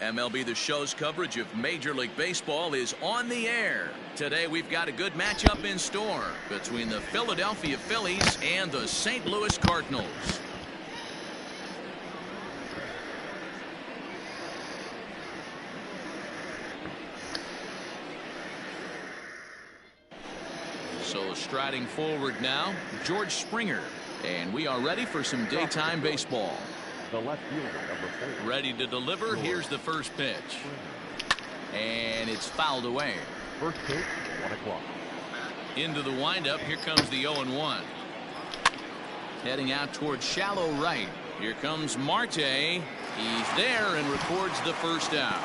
MLB The Show's coverage of Major League Baseball is on the air. Today we've got a good matchup in store between the Philadelphia Phillies and the St. Louis Cardinals. So striding forward now, George Springer. And we are ready for some daytime baseball. The left fielder, number 4. Ready to deliver. Here's the first pitch. And it's fouled away. First pitch, 1 o'clock. Into the windup. Here comes the 0-1. Heading out towards shallow right. Here comes Marte. He's there and records the first out.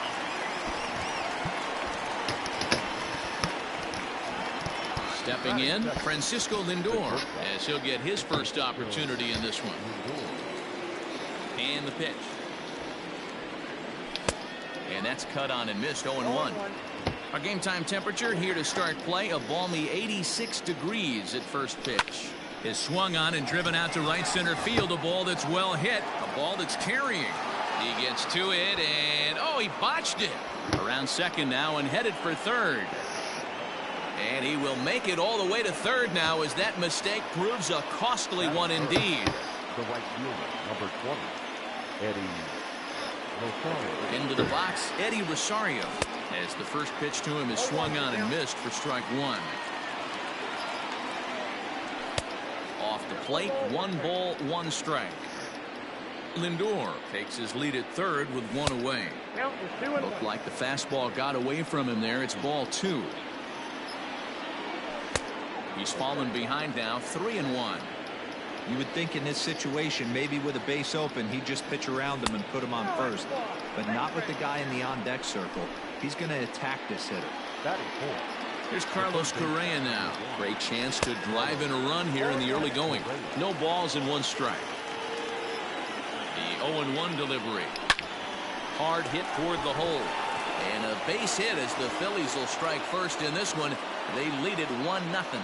Stepping in, Francisco Lindor, as he'll get his first opportunity in this one. And the pitch. And that's cut on and missed. 0-1. Our game time temperature here to start play, a balmy 86 degrees at first pitch. Is swung on and driven out to right center field. A ball that's well hit. A ball that's carrying. He gets to it and he botched it. Around second now and headed for third. And he will make it all the way to third now as that mistake proves a costly one indeed. The right fielder, number 20, Eddie Rosario. Into the box, Eddie Rosario, as the first pitch to him is swung on and missed for strike 1. Off the plate, 1 ball, 1 strike. Lindor takes his lead at third with 1 away. Looked like the fastball got away from him there. It's ball 2. He's fallen behind now, 3-1. You would think in this situation, maybe with a base open, he'd just pitch around him and put him on first. But not with the guy in the on-deck circle. He's going to attack this hitter. Here's Carlos Correa now. Great chance to drive in a run here in the early going. No balls and 1 strike. The 0-1 delivery. Hard hit toward the hole. And a base hit as the Phillies will strike first in this one. They lead it 1-0.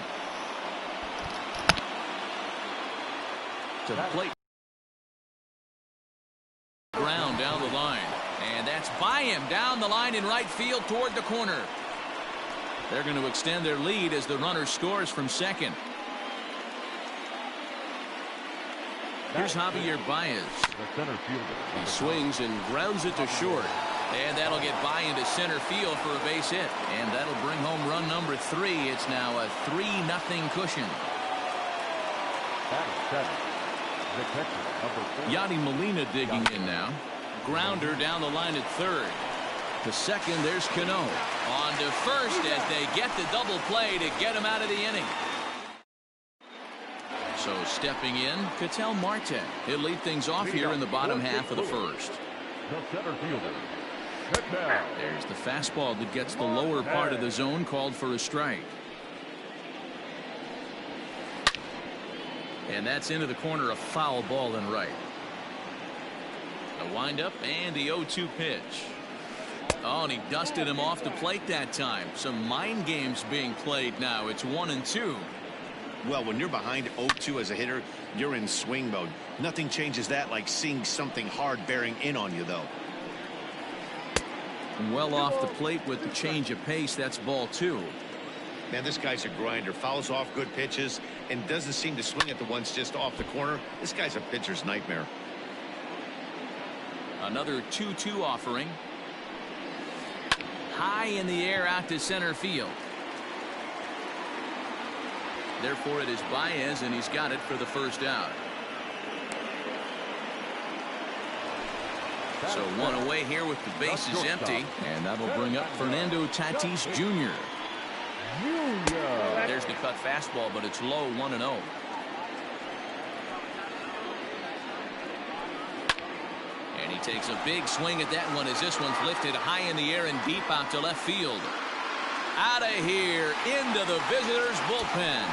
To the plate. Ground down the line. And that's by him down the line in right field toward the corner. They're going to extend their lead as the runner scores from second. Here's Javier Baez. He swings and grounds it to short. And that'll get by into center field for a base hit. And that'll bring home run number 3. It's now a 3-0 cushion. Yadi Molina digging in now. Grounder down the line at third. To second, there's Cano. On to first as they get the double play to get him out of the inning. So stepping in, Ketel Marte. He'll lead things off here in the bottom half of the first. The center fielder. There's the fastball that gets the lower part of the zone, called for a strike. And that's into the corner, a foul ball and right. The windup and the 0-2 pitch. Oh, and he dusted him off the plate that time. Some mind games being played now. It's 1-2. Well, when you're behind 0-2 as a hitter, you're in swing mode. Nothing changes that like seeing something hard bearing in on you, though. Well off the plate with the change of pace. That's ball 2. Man, this guy's a grinder. Fouls off good pitches and doesn't seem to swing at the ones just off the corner. This guy's a pitcher's nightmare. Another 2-2 offering. High in the air out to center field. Therefore, it is Baez, and he's got it for the first out. So 1 away here with the bases empty. And that'll bring up Fernando Tatis Jr. There's the cut fastball, but it's low, 1-0. And he takes a big swing at that one as this one's lifted high in the air and deep out to left field. Out of here into the visitors' bullpen.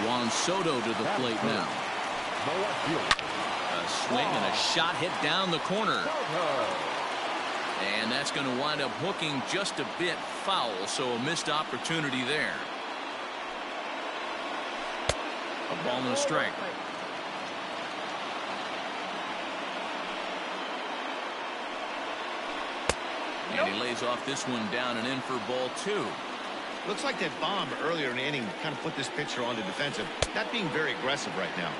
Juan Soto to the plate now. A swing and a shot hit down the corner. And that's going to wind up hooking just a bit foul, so a missed opportunity there. A ball and a strike. And he lays off this one down and in for ball 2. Looks like that bomb earlier in the inning kind of put this pitcher on the defensive. Not being very aggressive right now.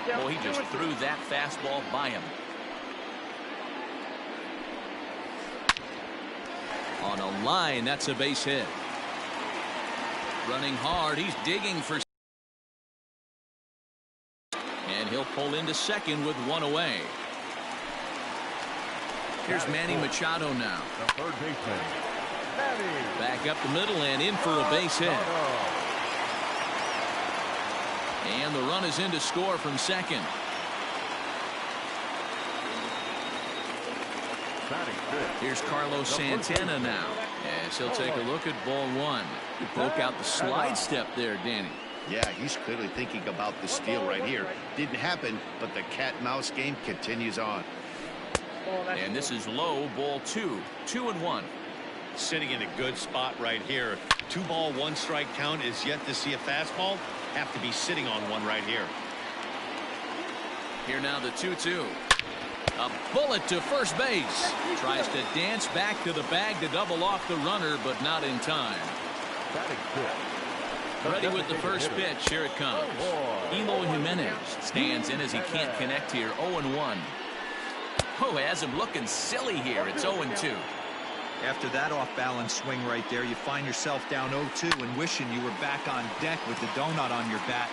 Well, he just threw that fastball by him. On a line, that's a base hit. Running hard, he's digging for. And he'll pull into second with one away. Here's Manny Machado now. The third baseman, Manny. Back up the middle and in for a base hit. And the run is in to score from second. Here's Carlos Santana now, as he'll take a look at ball 1. He broke out the slide step there, Danny. Yeah, he's clearly thinking about the steal right here. Didn't happen, but the cat-mouse game continues on. And this is low, ball 2. 2-1. Sitting in a good spot right here. 2-ball, 1-strike count is yet to see a fastball. Have to be sitting on one right here. Here now the 2-2. A bullet to first base. Tries to dance back to the bag to double off the runner, but not in time. Ready with the first pitch. Here it comes. Eloy Jimenez stands in as he can't connect here. 0-1. Oh, has him looking silly here. It's 0-2. After that off-balance swing right there, you find yourself down 0-2 and wishing you were back on deck with the donut on your bat.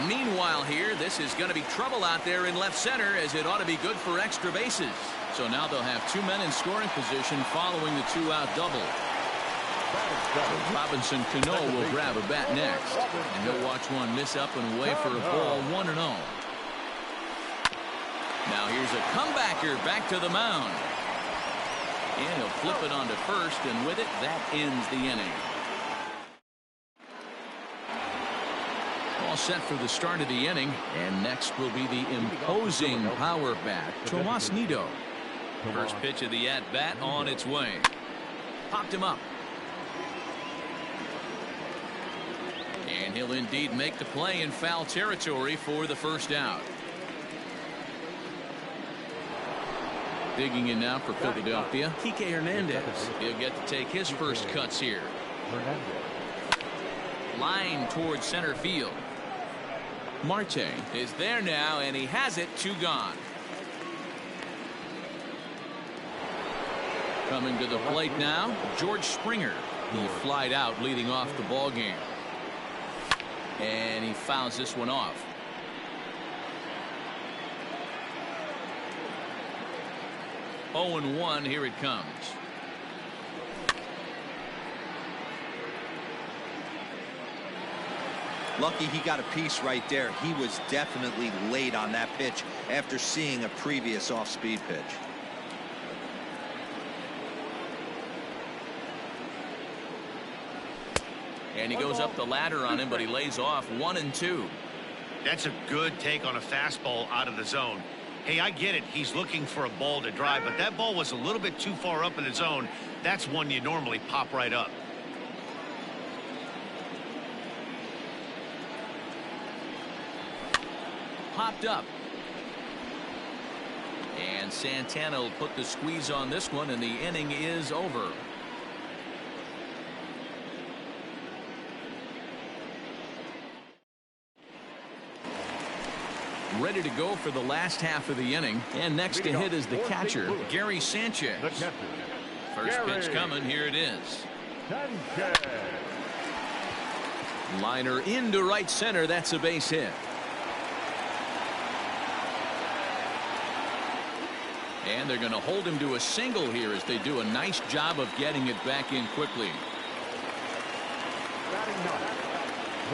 Meanwhile here, this is going to be trouble out there in left center, as it ought to be good for extra bases. So now they'll have 2 men in scoring position following the 2-out double. Robinson Cano will grab a bat next, and he'll watch one miss up and away for a ball. 1-0. Now here's a comebacker back to the mound. And he'll flip it onto first, and with it, that ends the inning. All set for the start of the inning, and next will be the imposing power bat, Tomas Nido. First pitch of the at-bat on its way. Popped him up. And he'll indeed make the play in foul territory for the first out. Digging in now for Philadelphia, Kike Hernandez. He'll get to take his first cuts here. Line towards center field. Marte is there now, and he has it. 2 gone. Coming to the plate now, George Springer. He flied out leading off the ball game. And he fouls this one off. Oh, and 1. Here it comes. Lucky he got a piece right there. He was definitely late on that pitch after seeing a previous off-speed pitch. And he goes up the ladder on him, but he lays off. 1-2. That's a good take on a fastball out of the zone. Hey, I get it. He's looking for a ball to drive, but that ball was a little bit too far up in the zone. That's one you normally pop right up. Popped up. And Santana will put the squeeze on this one, and the inning is over. Ready to go for the last half of the inning, and next to hit is the catcher, Gary Sanchez. First pitch coming. Here it is. Liner into right center. That's a base hit. And they're going to hold him to a single here as they do a nice job of getting it back in quickly.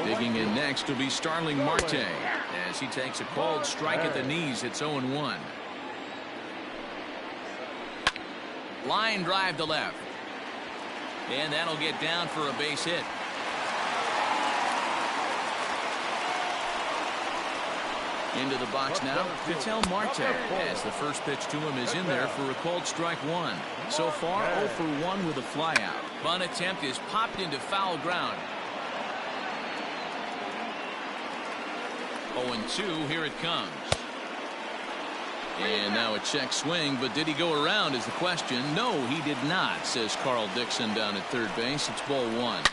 Digging in next will be Starling Marte as he takes a called strike at the knees. It's 0-1. Line drive to left. And that'll get down for a base hit. Into the box now, Ketel Marte, as the first pitch to him is in there for a called strike 1. So far, 0 for 1 with a flyout. Bunt attempt is popped into foul ground. 0-2, here it comes. And now a check swing, but did he go around is the question. No, he did not, says Carl Dixon down at third base. It's ball one.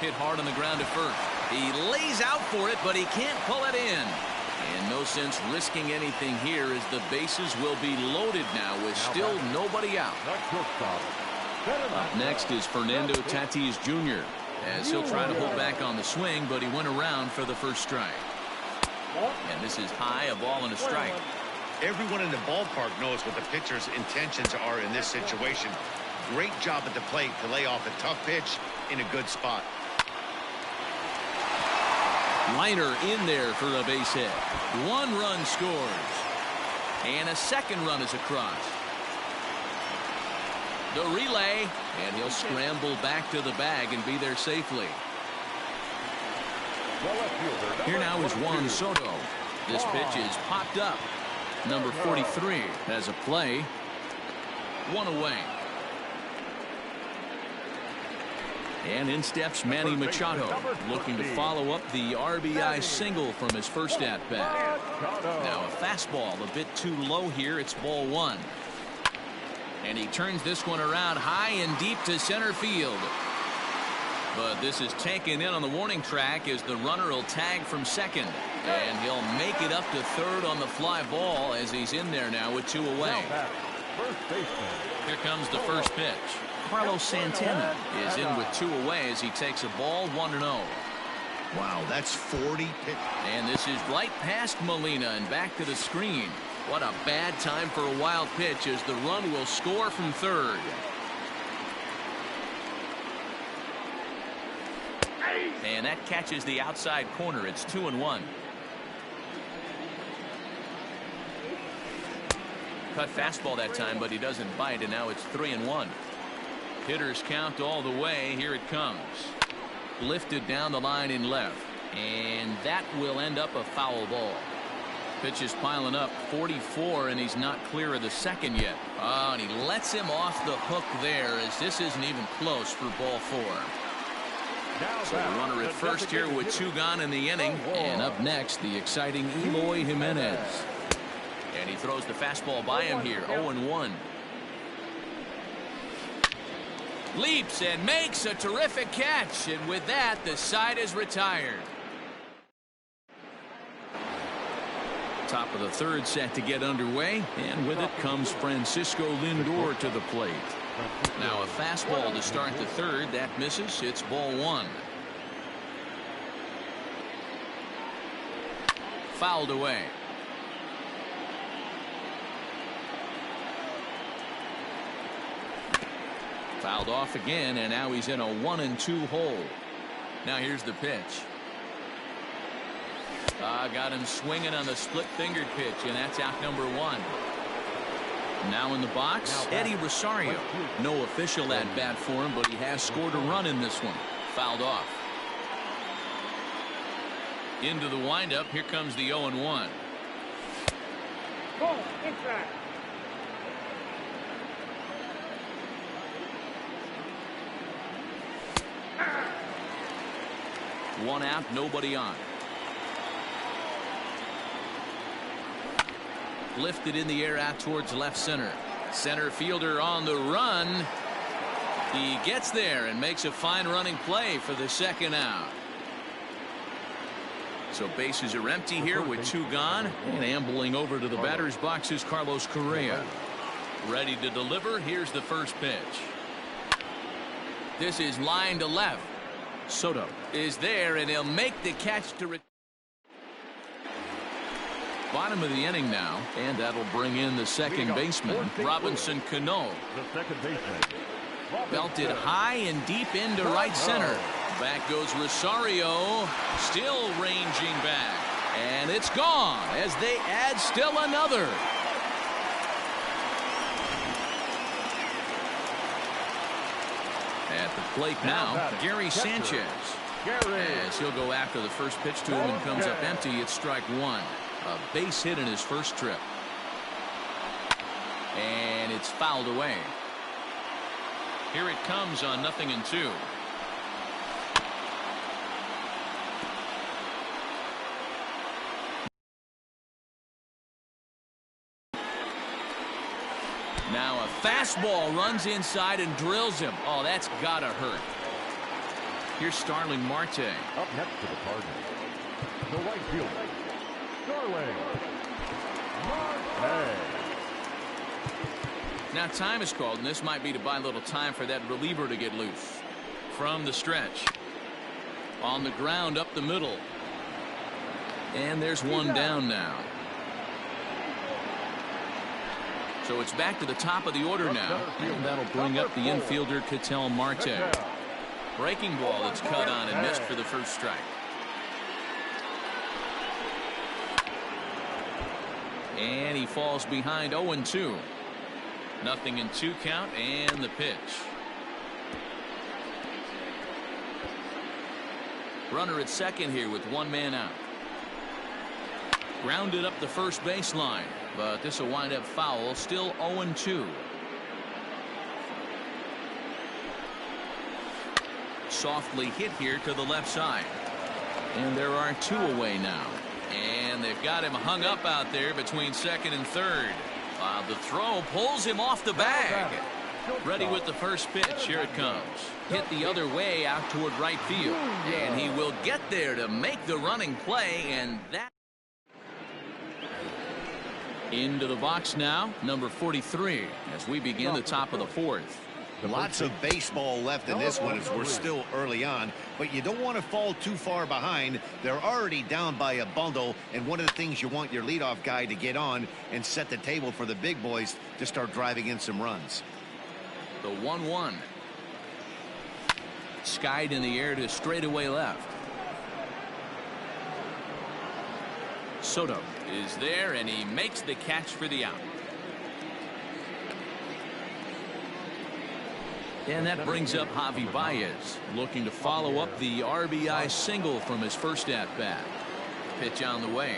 Hit hard on the ground at first. He lays out for it, but he can't pull it in. And no sense risking anything here as the bases will be loaded now with still nobody out. Up next is Fernando Tatis Jr. as he'll try to hold back on the swing, but he went around for the first strike. And this is high, a ball and a strike. Everyone in the ballpark knows what the pitcher's intentions are in this situation. Great job at the plate to lay off a tough pitch in a good spot. Liner in there for a base hit. One run scores. And a second run is across. The relay, and he'll scramble back to the bag and be there safely. Here now is Juan Soto. This pitch is popped up. Number 43 has a play. One away. And in steps Manny Machado, looking to follow up the RBI single from his first at-bat. Now a fastball a bit too low here. It's ball one. And he turns this one around high and deep to center field. But this is taken in on the warning track as the runner will tag from second. And he'll make it up to third on the fly ball as he's in there now with two away. Here comes the first pitch. Carlos Santana is in with two away as he takes a ball 1-0. Wow, that's 40 pitch. And this is right past Molina and back to the screen. What a bad time for a wild pitch as the run will score from third. And that catches the outside corner. It's 2-1. Cut fastball that time, but he doesn't bite, and now it's 3-1. Hitters count all the way. Here it comes. Lifted down the line in left. And that will end up a foul ball. Pitch is piling up. 44, and he's not clear of the second yet. Oh, and he lets him off the hook there as this isn't even close for ball four. So the runner at first here with two gone in the inning. And up next, the exciting Eloy Jimenez. And he throws the fastball by him here. 0-1. Leaps and makes a terrific catch, and with that the side is retired. Top of the third set to get underway, and with it comes Francisco Lindor to the plate. Now a fastball to start the third. That misses. It's ball one. Fouled away. Fouled off again, and now he's in a 1-2 hole. Now here's the pitch. Got him swinging on the split-fingered pitch, and that's out number one. Now in the box, Eddie Rosario. No official at bat for him, but he has scored a run in this one. Fouled off. Into the windup. Here comes the 0-1. One out, nobody on. Lifted in the air out towards left center. Center fielder on the run. He gets there and makes a fine running play for the second out. So bases are empty here with two gone, and ambling over to the batter's box is Carlos Correa. Ready to deliver. Here's the first pitch. This is line to left. Soto is there, and he'll make the catch to bottom of the inning now, and that'll bring in the second baseman, Robinson Cano. The second baseman. Belted high and deep into right center. Back goes Rosario, still ranging back, and it's gone as they add still another. At the plate now, Gary Sanchez. As he'll go after the first pitch to him and comes up empty. It's strike one. A base hit in his first trip. And it's fouled away. Here it comes on 0-2. Now a fastball runs inside and drills him. Oh, that's gotta hurt. Here's Starling Marte. Up next to the Cardinals, the right fielder, Starling Marte. Now time is called, and this might be to buy a little time for that reliever to get loose. From the stretch. On the ground up the middle. And there's one down now. So it's back to the top of the order now. And that'll bring up the infielder, Ketel Marte. Breaking ball that's cut on and missed for the first strike. And he falls behind 0-2. Nothing in 2 count and the pitch. Runner at second here with 1 man out. Grounded up the first baseline, but this will wind up foul. Still 0-2. Softly hit here to the left side. And there are 2 away now. And they've got him hung up out there between second and third. The throw pulls him off the bag. Ready with the first pitch. Here it comes. Hit the other way out toward right field. And he will get there to make the running play. And that. Into the box now, number 43, as we begin the top of the 4th. Lots of baseball left in this one as we're still early on, but you don't want to fall too far behind. They're already down by a bundle, and one of the things you want your leadoff guy to get on and set the table for the big boys to start driving in some runs. The 1-1. Skied in the air to straightaway left. Soto is there, and he makes the catch for the out. And that brings up Javi Baez, looking to follow up the RBI single from his first at-bat. Pitch on the way.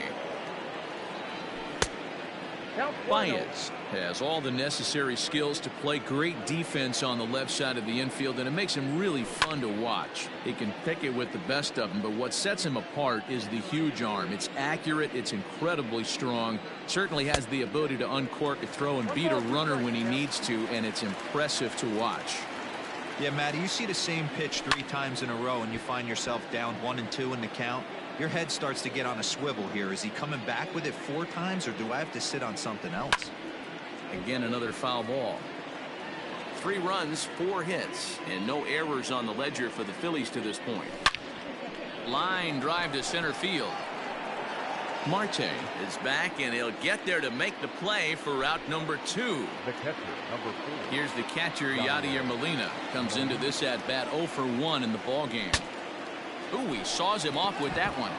Baez has all the necessary skills to play great defense on the left side of the infield, and it makes him really fun to watch. He can pick it with the best of them, but what sets him apart is the huge arm. It's accurate, it's incredibly strong, certainly has the ability to uncork a throw and beat a runner when he needs to, and it's impressive to watch. Yeah, Matty, you see the same pitch 3 times in a row and you find yourself down 1-2 in the count. Your head starts to get on a swivel here. Is he coming back with it 4 times, or do I have to sit on something else? Again, another foul ball. 3 runs, 4 hits, and no errors on the ledger for the Phillies to this point. Line drive to center field. Marte is back, and he'll get there to make the play for route number 2. The catcher, number 4. Here's the catcher, Yadier Molina. Comes into this at-bat 0 for 1 in the ballgame. Ooh, he saws him off with that one.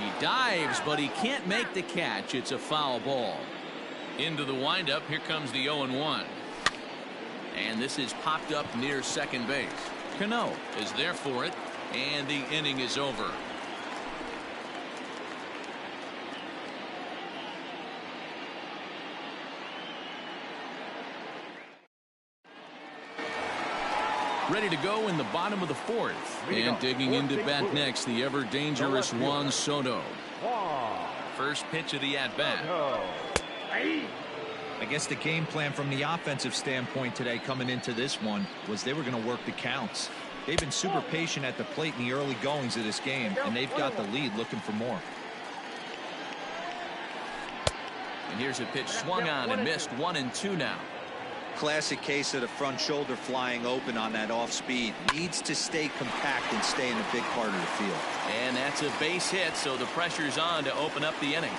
He dives, but he can't make the catch. It's a foul ball. Into the windup. Here comes the 0-1. And this is popped up near second base. Cano is there for it, and the inning is over. Ready to go in the bottom of the 4th. And digging into bat next, the ever-dangerous Juan Soto. First pitch of the at-bat. I guess the game plan from the offensive standpoint today coming into this one was they were going to work the counts. They've been super patient at the plate in the early goings of this game, and they've got the lead looking for more. And here's a pitch swung on and missed. 1-2 now. Classic case of the front shoulder flying open on that off speed. Needs to stay compact and stay in a big part of the field. And that's a base hit, so the pressure's on to open up the inning.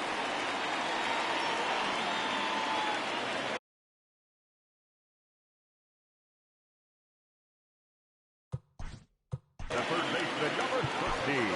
The third baseman, number 13.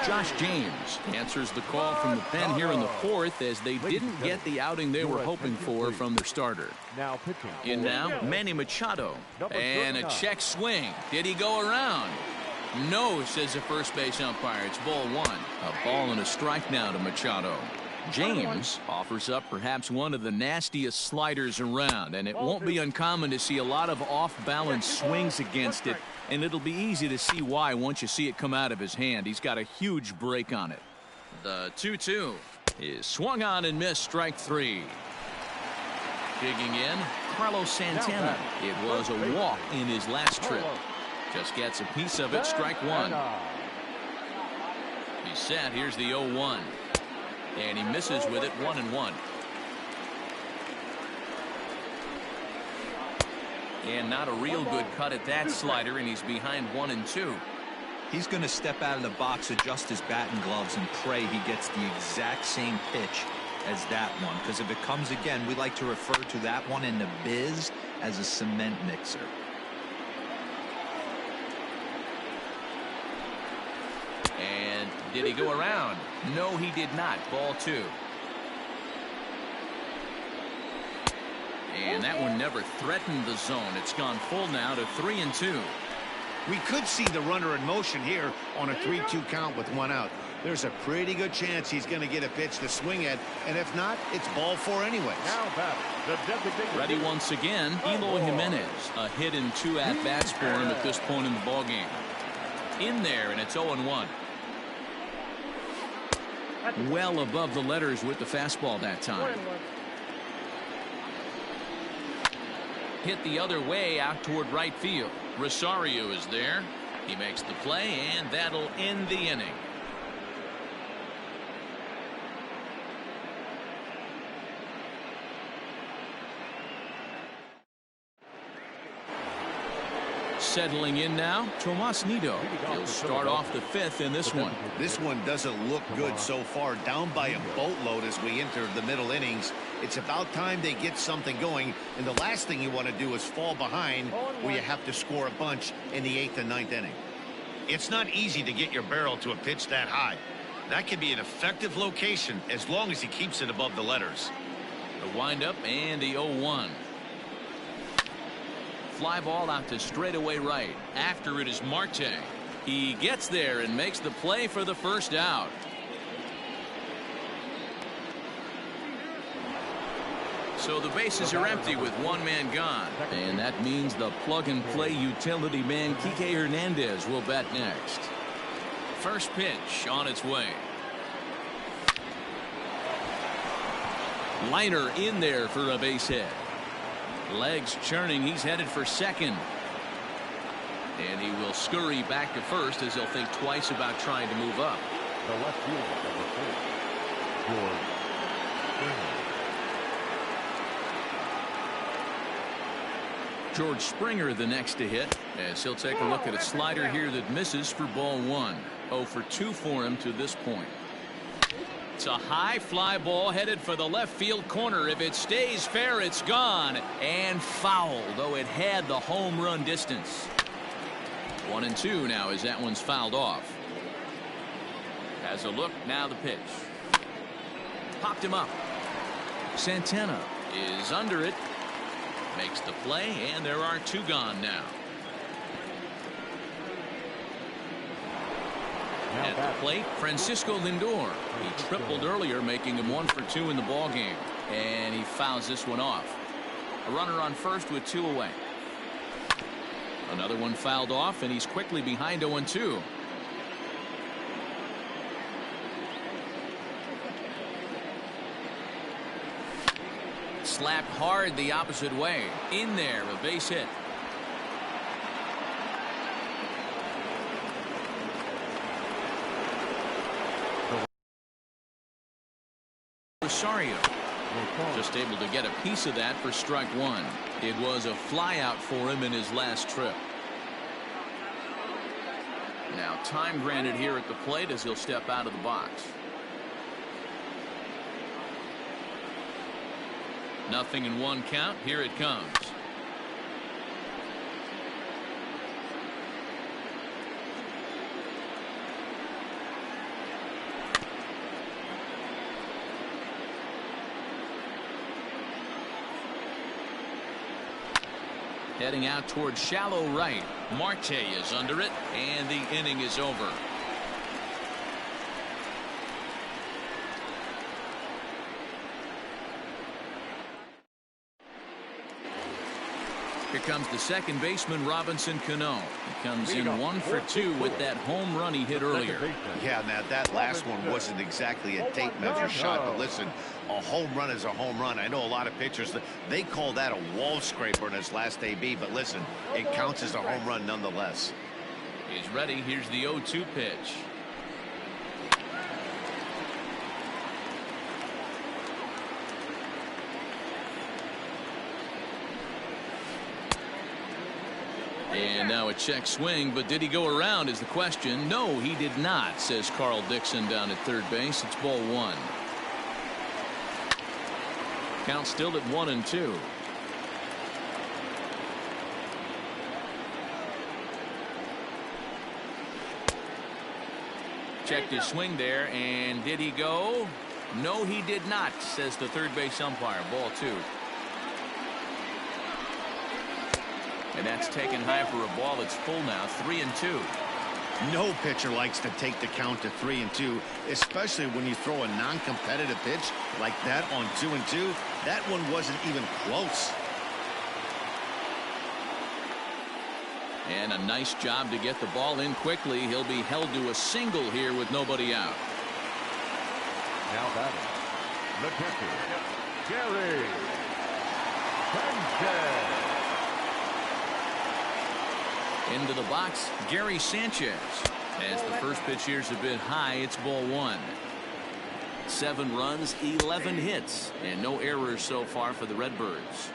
Josh James answers the call from the pen here in the fourth as they didn't get the outing they were hoping for from their starter. Now pitching. In now, Manny Machado. And a check swing. Did he go around? No, says the first base umpire. It's ball one. A ball and a strike now to Machado. James offers up perhaps one of the nastiest sliders around, and it won't be uncommon to see a lot of off-balance swings against it, and it'll be easy to see why once you see it come out of his hand. He's got a huge break on it. The 2-2 is swung on and missed, strike three. Digging in, Carlos Santana. It was a walk in his last trip. Just gets a piece of it, strike one. He's set, here's the 0-1. And he misses with it, 1-1. And not a real good cut at that slider, and he's behind 1-2. He's going to step out of the box, adjust his batting gloves, and pray he gets the exact same pitch as that one. Because if it comes again, we like to refer to that one in the biz as a cement mixer. And did he go around? No, he did not. Ball two. And that one never threatened the zone. It's gone full now to 3-2. We could see the runner in motion here on a 3-2 count with one out. There's a pretty good chance he's going to get a pitch to swing at, and if not, it's ball four anyways. Now back, the designated Ready once again, Eloy Jimenez. A hit and two at-bats for him at this point in the ballgame. In there, and it's 0-1. Well above the letters with the fastball that time. Hit the other way out toward right field. Rosario is there. He makes the play, and that'll end the inning. Settling in now, Tomas Nido. He'll start off the fifth in this one. This one doesn't look good so far. Down by a boatload as we enter the middle innings. It's about time they get something going, and the last thing you want to do is fall behind where you have to score a bunch in the 8th and 9th inning. It's not easy to get your barrel to a pitch that high. That can be an effective location as long as he keeps it above the letters. The windup and the 0-1. Fly ball out to straightaway right. After it is Marte. He gets there and makes the play for the first out. So the bases are empty with one man gone. And that means the plug-and-play utility man Kike Hernandez will bat next. First pitch on its way. Liner in there for a base hit. Legs churning. He's headed for second. And he will scurry back to first as he'll think twice about trying to move up. the left fielder, number 4, George Springer. George Springer the next to hit as he'll take a look at a slider here that misses for ball one. 0 for 2 for him to this point. It's a high fly ball headed for the left field corner. If it stays fair, it's gone and foul, though it had the home run distance. 1-2 now as that one's fouled off. Has a look, now the pitch. Popped him up. Santana is under it. Makes the play, and there are 2 gone now. At the plate, Francisco Lindor. He tripled earlier, making him 1 for 2 in the ballgame. And he fouls this one off. A runner on first with 2 away. Another one fouled off, and he's quickly behind 0-2. Slapped hard the opposite way. In there, a base hit. Rosario just able to get a piece of that for strike 1. It was a fly out for him in his last trip. Now time granted here at the plate as he'll step out of the box. Nothing in 1 count. Here it comes. Heading out towards shallow right. Marte is under it, and the inning is over. Here comes the second baseman, Robinson Cano. He comes in 1 for 2 with that home run he hit earlier. Yeah, now that last one wasn't exactly a tape measure shot, but listen, a home run is a home run. I know a lot of pitchers, they call that a wall scraper in his last AB, but listen, it counts as a home run nonetheless. He's ready. Here's the 0-2 pitch. And now a check swing, but did he go around is the question. No, he did not, says Carl Dixon down at third base. It's ball 1. Count still at 1-2. Checked his swing there, and did he go? No, he did not, says the third base umpire. Ball 2. And that's taken high for a ball. It's full now. 3-2. No pitcher likes to take the count to 3-2, especially when you throw a non-competitive pitch like that on 2-2. That one wasn't even close. And a nice job to get the ball in quickly. He'll be held to a single here with nobody out. Now batting, the catcher, Gary Sanchez. Into the box, Gary Sanchez. As the first pitch here's a bit high, it's ball 1. 7 runs, 11 hits, and no errors so far for the Redbirds.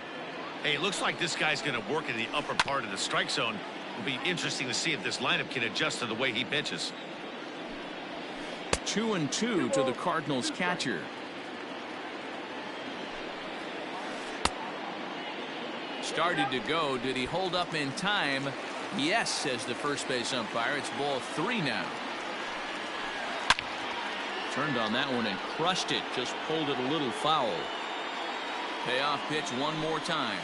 Hey, it looks like this guy's going to work in the upper part of the strike zone. It'll be interesting to see if this lineup can adjust to the way he pitches. 2-2 to the Cardinals catcher. Started to go. Did he hold up in time? Yes, says the first base umpire. It's ball 3 now. Turned on that one and crushed it. Just pulled it a little foul. Payoff pitch one more time.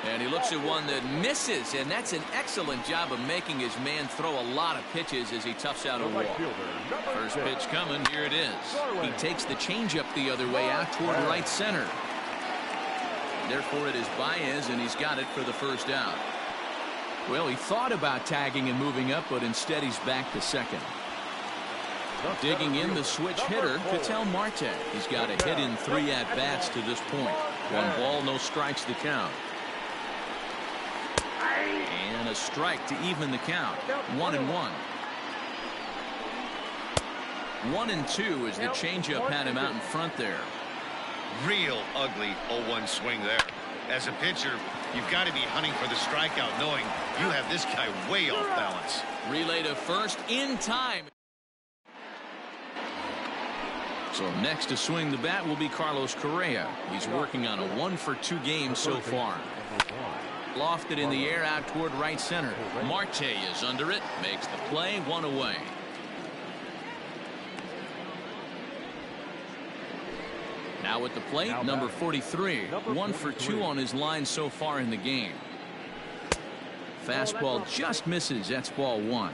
And he looks at one that misses, and that's an excellent job of making his man throw a lot of pitches as he toughs out a walk. First pitch coming. Here it is. He takes the changeup the other way out toward right center. Therefore, it is Baez, and he's got it for the first out. Well, he thought about tagging and moving up, but instead he's back to second. Digging in the switch hitter, Ketel Marte. He's got a hit in 3 at-bats to this point. 1 ball, no strikes to count. And a strike to even the count. 1-1. 1-2 as the changeup had him out in front there. Real ugly 0-1 swing there. As a pitcher, you've got to be hunting for the strikeout, knowing you have this guy way off balance. Relay to first in time. So next to swing the bat will be Carlos Correa. He's working on a 1 for 2 game so far. Lofted in the air out toward right center. Marte is under it. Makes the play. 1 away. Now at the plate, number 43. 1 for 2 on his line so far in the game. Fastball just misses. That's ball 1.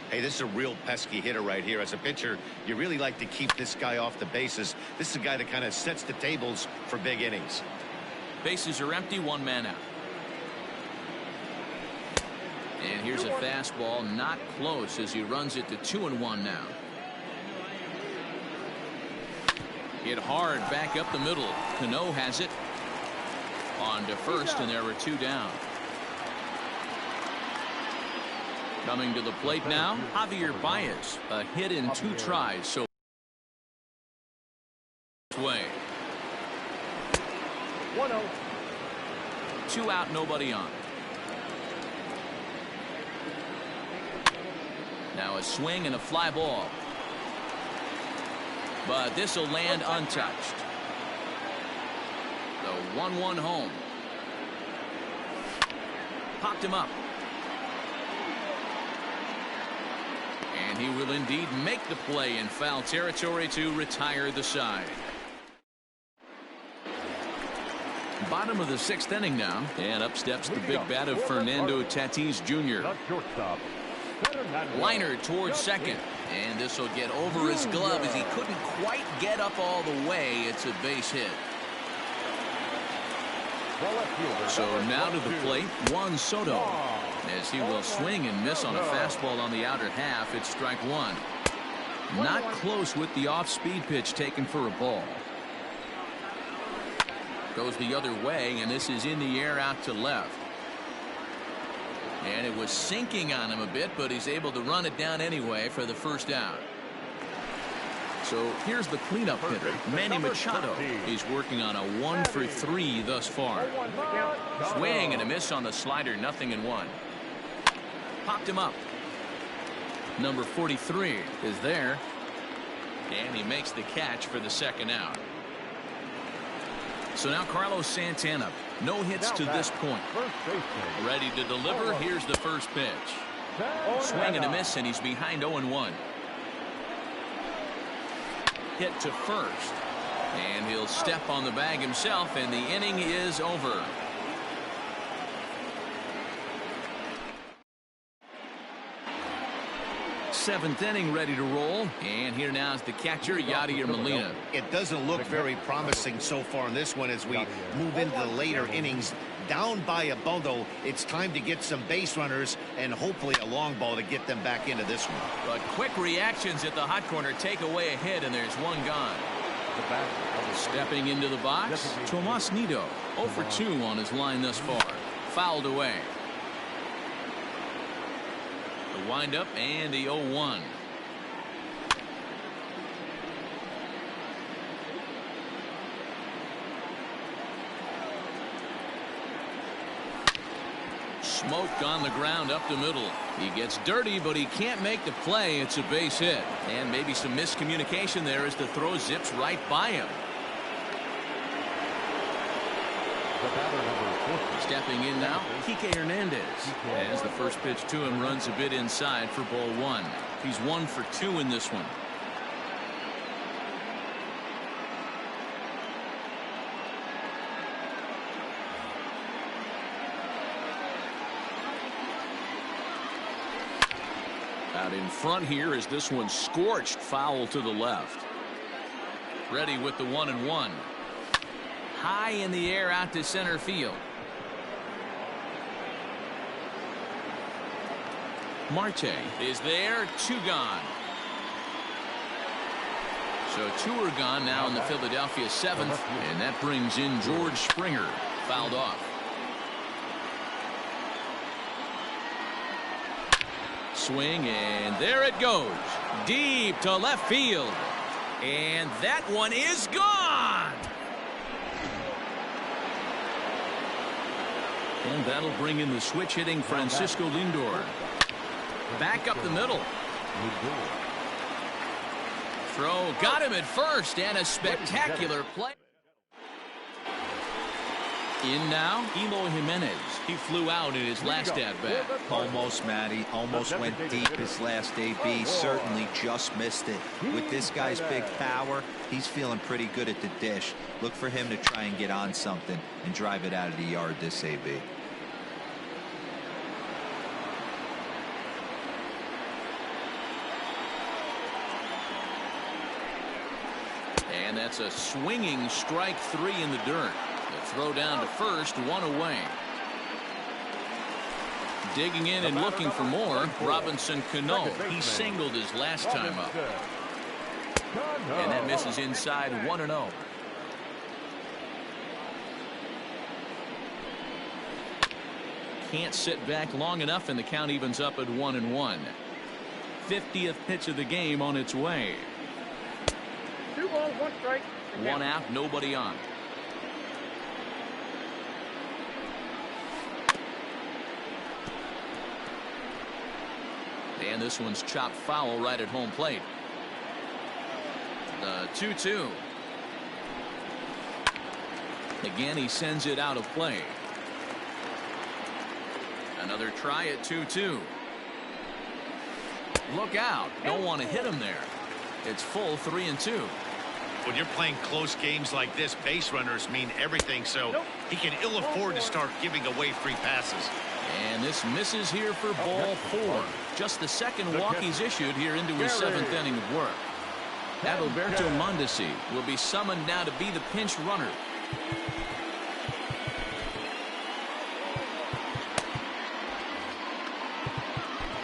Hey, this is a real pesky hitter right here. As a pitcher, you really like to keep this guy off the bases. This is a guy that kind of sets the tables for big innings. Bases are empty. 1 man out. And here's a fastball not close as he runs it to 2-1 now. Hit hard back up the middle. Cano has it. On to first, and there were 2 down. Coming to the plate now, Javier Baez. A hit in 2 tries. So way. 1-0. 2 out, nobody on. Now a swing and a fly ball. But this will land untouched. The 1-1 home. Popped him up. And he will indeed make the play in foul territory to retire the side. Bottom of the 6th inning now, and up steps the big bat of Fernando Tatis Jr. Liner towards second, and this will get over his glove as he couldn't quite get up all the way. It's a base hit. So now to the plate, Juan Soto, as he will swing and miss on a fastball on the outer half. It's strike one. Not close with the off-speed pitch taken for a ball. Goes the other way, and this is in the air out to left. And it was sinking on him a bit, but he's able to run it down anyway for the first out. So here's the cleanup hitter, Manny Machado. He's working on a 1-for-3 thus far. Swing and a miss on the slider, 0-1. Popped him up. Number 43 is there, and he makes the catch for the second out. So now Carlos Santana, no hits to this point. Ready to deliver. Here's the first pitch. Swing and a miss, and he's behind 0-1. Hit to first, and he'll step on the bag himself, and the inning is over. Seventh inning ready to roll, and here now is the catcher, Yadier Molina. It doesn't look very promising so far in this one as we move into the later innings. Down by a bundle, it's time to get some base runners and hopefully a long ball to get them back into this one. But quick reactions at the hot corner take away a hit, and there's one gone. Stepping into the box, Tomas Nido, 0-for-2 on his line thus far. Fouled away. The windup and the 0-1. Smoke on the ground up the middle. He gets dirty, but he can't make the play. It's a base hit. And maybe some miscommunication there as the throw zips right by him. Stepping in now, Kike Hernandez. As the first pitch to him runs a bit inside for ball one. He's 1-for-2 in this one. Out in front here is this one scorched foul to the left. Ready with the 1-1. High in the air out to center field. Marte is there, 2 gone. So 2 are gone now in the Philadelphia 7th, and that brings in George Springer, fouled off. Swing, and there it goes, deep to left field, and that one is gone. And that'll bring in the switch hitting Francisco Lindor. Back up the middle. Throw got him at first, and a spectacular play. In now, Eloy Jimenez. He flew out in his last at-bat. Almost, Matty. Almost went deep his last AB. Certainly just missed it. With this guy's big power, he's feeling pretty good at the dish. Look for him to try and get on something and drive it out of the yard this AB. And that's a swinging strike 3 in the dirt. The throw down to first, 1 away. Digging in and looking for more, Robinson Cano. He singled his last time up. And that misses inside, 1-0. Can't sit back long enough, and the count evens up at 1-1. 50th pitch of the game on its way. 2 balls, 1 strike. 1 out, nobody on. And this one's chopped foul right at home plate. The 2-2. Again, he sends it out of play. Another try at 2-2. Look out. Don't want to hit him there. It's full 3-2. When you're playing close games like this, base runners mean everything, so he can ill afford to start giving away free passes. And this misses here for ball 4. Just the second walk he's issued here into his 7th inning of work. Adalberto Mondesi will be summoned now to be the pinch runner.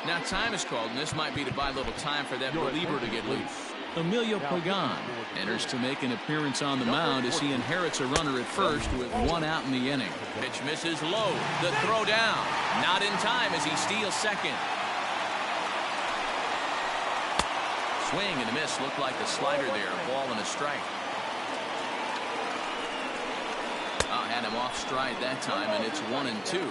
Now time is called, and this might be to buy a little time for that reliever to get loose. Emilio Pagan enters to make an appearance on the mound as he inherits a runner at first with 1 out in the inning. Pitch misses low. The throw down. Not in time as he steals second. Swing and a miss. Looked like a slider there. A ball and a strike. Had him off stride that time, and it's 1-2.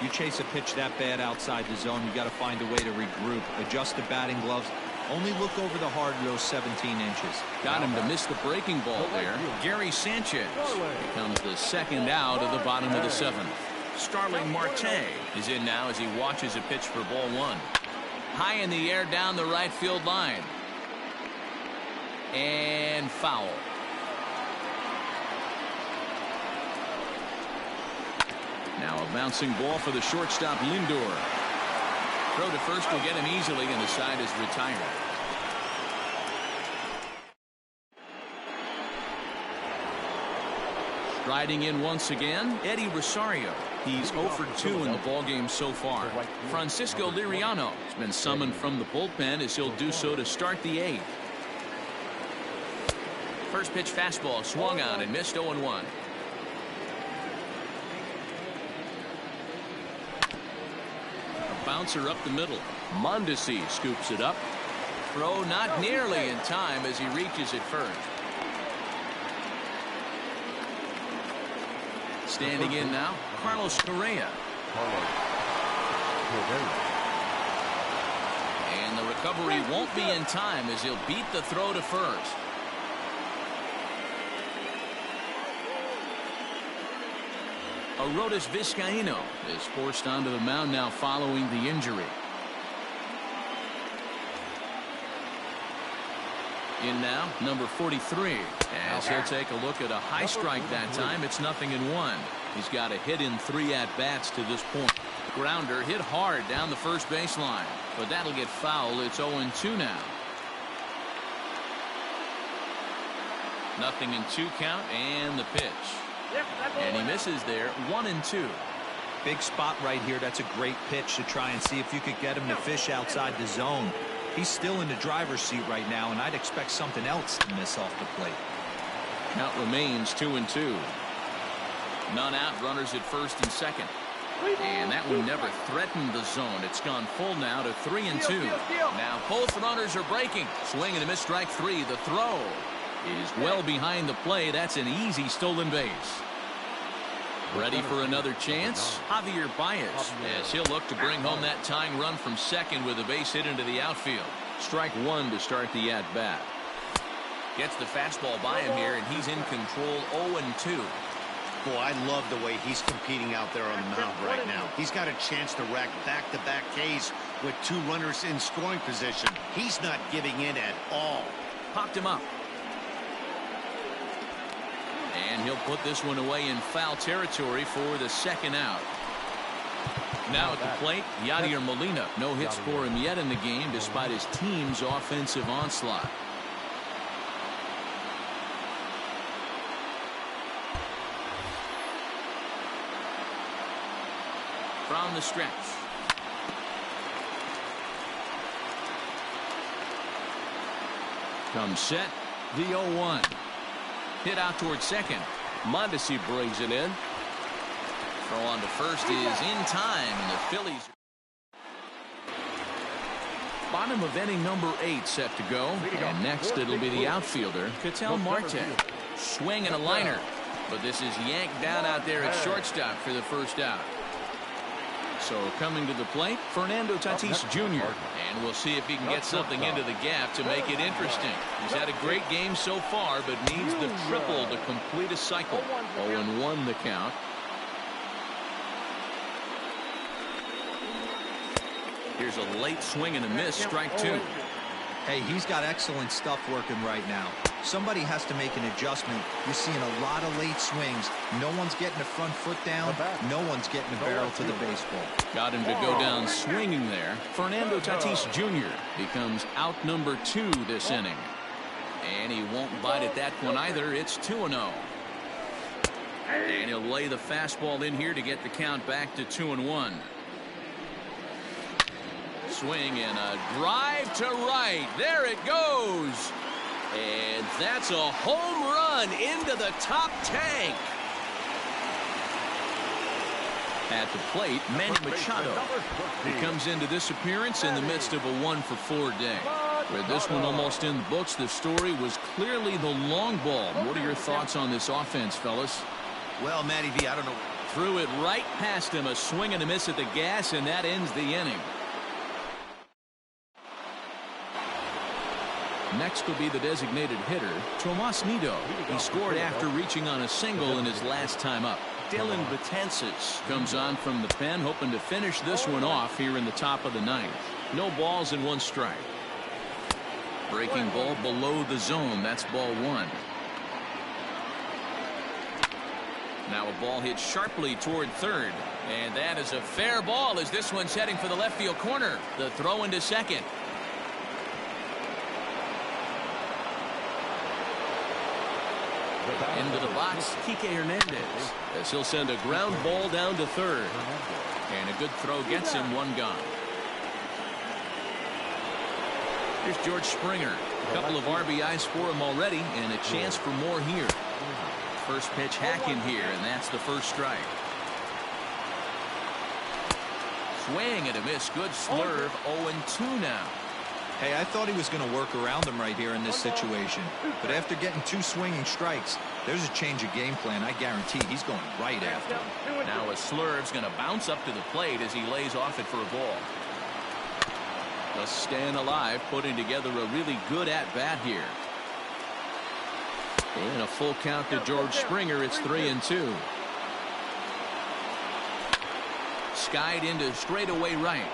You chase a pitch that bad outside the zone, you got to find a way to regroup, adjust the batting gloves, only look over the hard those 17 inches. Got him to miss the breaking ball there. Gary Sanchez becomes the second out of the bottom of the 7th. Starling Marte is in now as he watches a pitch for ball 1. High in the air down the right field line. And foul. Now a bouncing ball for the shortstop Lindor. Throw to first will get him easily, and the side is retired. Striding in once again, Eddie Rosario. He's 0 for 2 in the ballgame so far. Francisco Liriano has been summoned from the bullpen as he'll do so to start the 8th. First pitch fastball swung on and missed 0-1. Bouncer up the middle. Mondesi scoops it up. Throw not nearly in time as he reaches it first. Standing in now, Carlos Correa. And the recovery won't be in time as he'll beat the throw to first. Arodys Vizcaíno is forced onto the mound now following the injury. In now, number 43. As he'll take a look at a high strike that time, it's 0-1. He's got a hit in 3 at-bats to this point. Grounder hit hard down the first baseline, but that'll get foul. It's 0-2 now. 0-2 count and the pitch. And he misses there. 1-2. Big spot right here. That's a great pitch to try and see if you could get him to fish outside the zone. He's still in the driver's seat right now, and I'd expect something else to miss off the plate. Count remains 2-2. None out, runners at first and second. And that one never threatened the zone. It's gone full now to 3-2. Now both runners are breaking. Swing and a miss, strike 3. The throw is well behind the play. That's an easy stolen base. Ready for another chance? Javier Baez, as he'll look to bring home that tying run from second with a base hit into the outfield. Strike 1 to start the at-bat. Gets the fastball by him here, and he's in control. 0-2. Boy, I love the way he's competing out there on the mound right now. He's got a chance to rack back-to-back Ks with 2 runners in scoring position. He's not giving in at all. Popped him up. And he'll put this one away in foul territory for the second out. Now at the plate, Yadier Molina. No hits for him yet in the game despite his team's offensive onslaught. From the stretch. Comes set. The 0-1. Hit out towards second. Mondesi brings it in. Throw on to first is in time, and the Phillies. Bottom of inning number 8 set to go. And next it'll be the outfielder, Ketel Marte. Swing and a liner. But this is yanked down out there at shortstop for the first out. So coming to the plate, Fernando Tatis Jr. And we'll see if he can get something into the gap to make it interesting. He's had a great game so far, but needs the triple to complete a cycle. 0-1 the count. Here's a late swing and a miss, strike 2. Hey, he's got excellent stuff working right now. Somebody has to make an adjustment. You're seeing a lot of late swings. No one's getting the front foot down. No one's getting the barrel to the baseball. Got him to go down swinging there. Fernando Tatis Jr. becomes out number 2 this inning. And he won't bite at that one either. It's 2-0. And he'll lay the fastball in here to get the count back to 2-1. Swing and a drive to right. There it goes. And that's a home run into the top tank. At the plate, Manny Machado. He comes into this appearance in the midst of a 1-for-4 day. With this one almost in the books, the story was clearly the long ball. What are your thoughts on this offense, fellas? Well, Matty V, I don't know. Threw it right past him, a swing and a miss at the gas, and that ends the inning. Next will be the designated hitter, Tomas Nido. He scored after reaching on a single in his last time up. Dylan Betances comes on from the pen, hoping to finish this one off here in the top of the 9th. No balls and 1 strike. Breaking ball below the zone. That's ball 1. Now a ball hit sharply toward third. And that is a fair ball as this one's heading for the left field corner. The throw into second. Into the box, Kike Hernandez, as he'll send a ground ball down to third. And a good throw gets him 1 gone. Here's George Springer. A couple of RBIs for him already, and a chance for more here. First pitch hack in here, and that's the first strike. Swing and a miss. Good slurve. 0-2 now. Hey, I thought he was going to work around him right here in this situation. But after getting 2 swinging strikes, there's a change of game plan. I guarantee he's going right after him. Now a slurve's going to bounce up to the plate as he lays off it for a ball. Just staying alive, putting together a really good at-bat here. And a full count to George Springer. It's 3-2. Skied into straightaway right.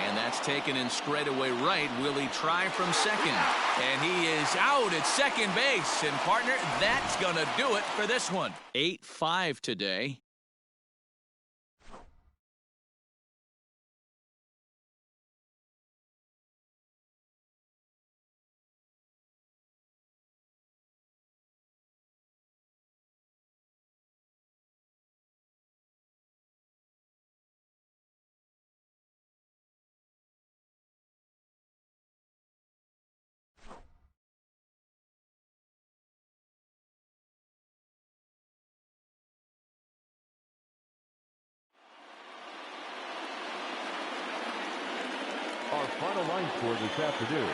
And that's taken in straightaway right. Will he try from second? And he is out at second base. And partner, that's going to do it for this one. 8-5 today. Our final line score this afternoon.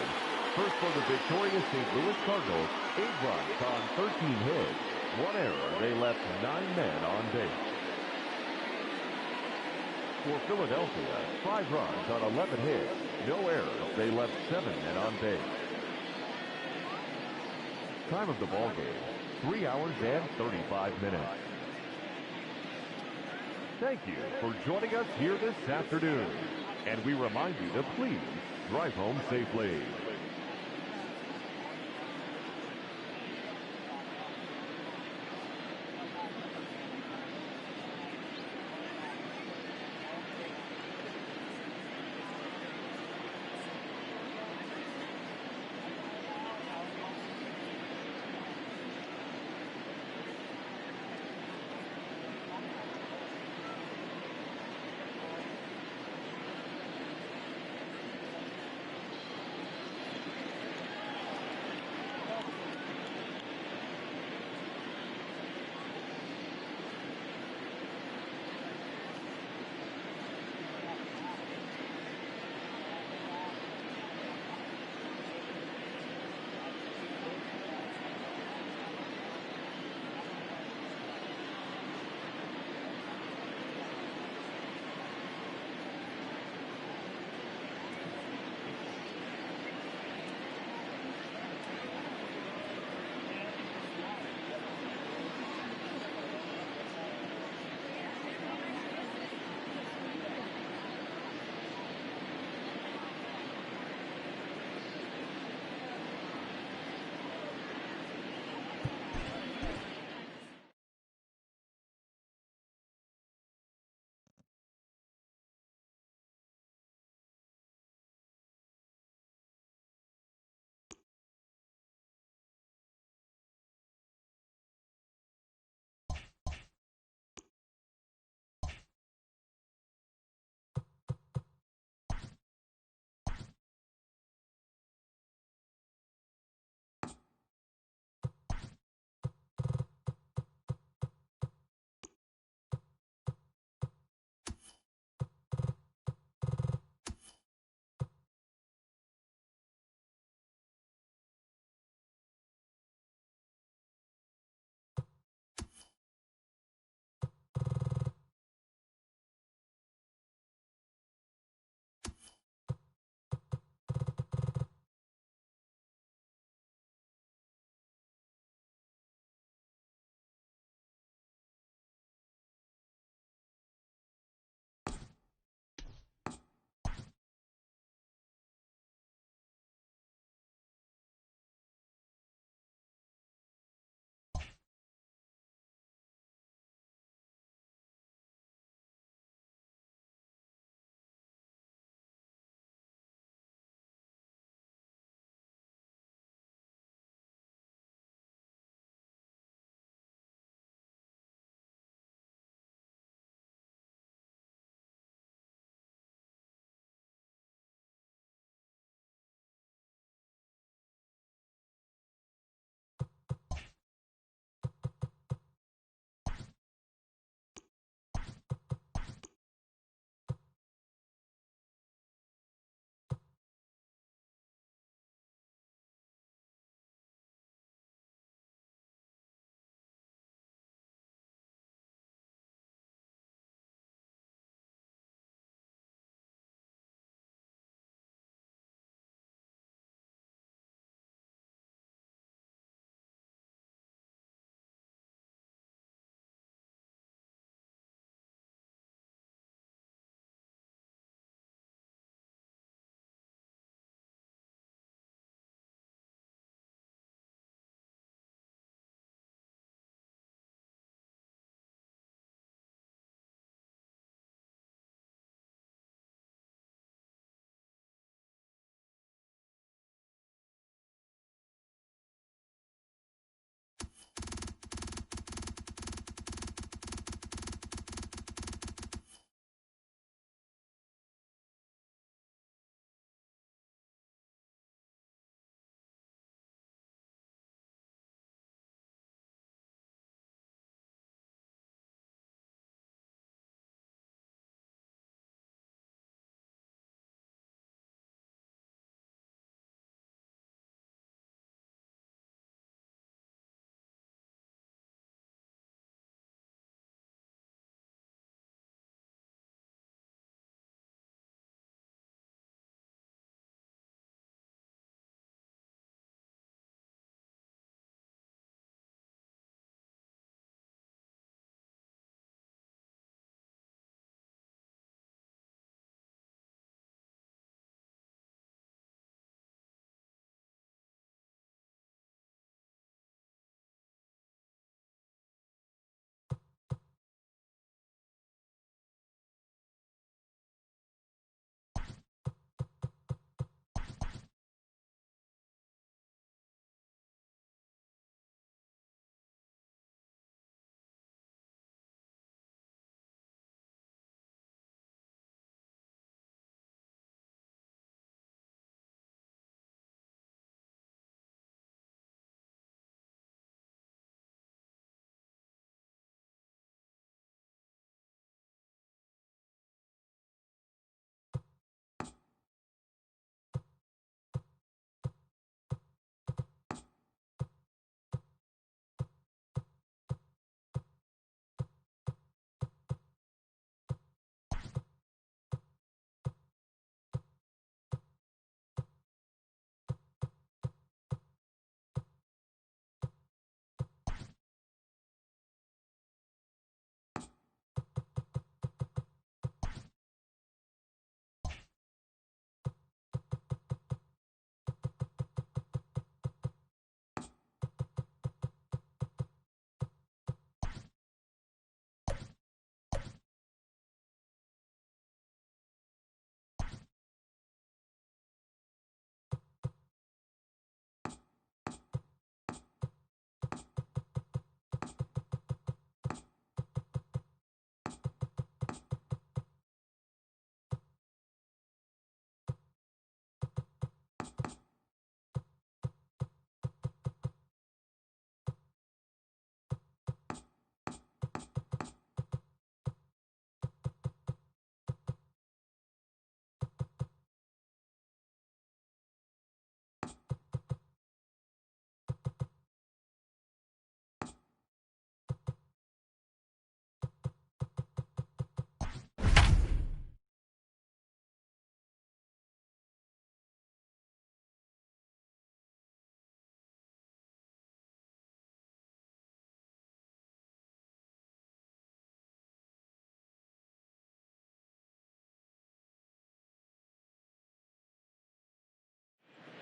First for the victorious St. Louis Cardinals, 8 runs on 13 hits. 1 error. They left 9 men on base. For Philadelphia, 5 runs on 11 hits. No errors. They left 7 men on base. Time of the ball game, 3 hours and 35 minutes. Thank you for joining us here this afternoon. And we remind you to please drive home safely.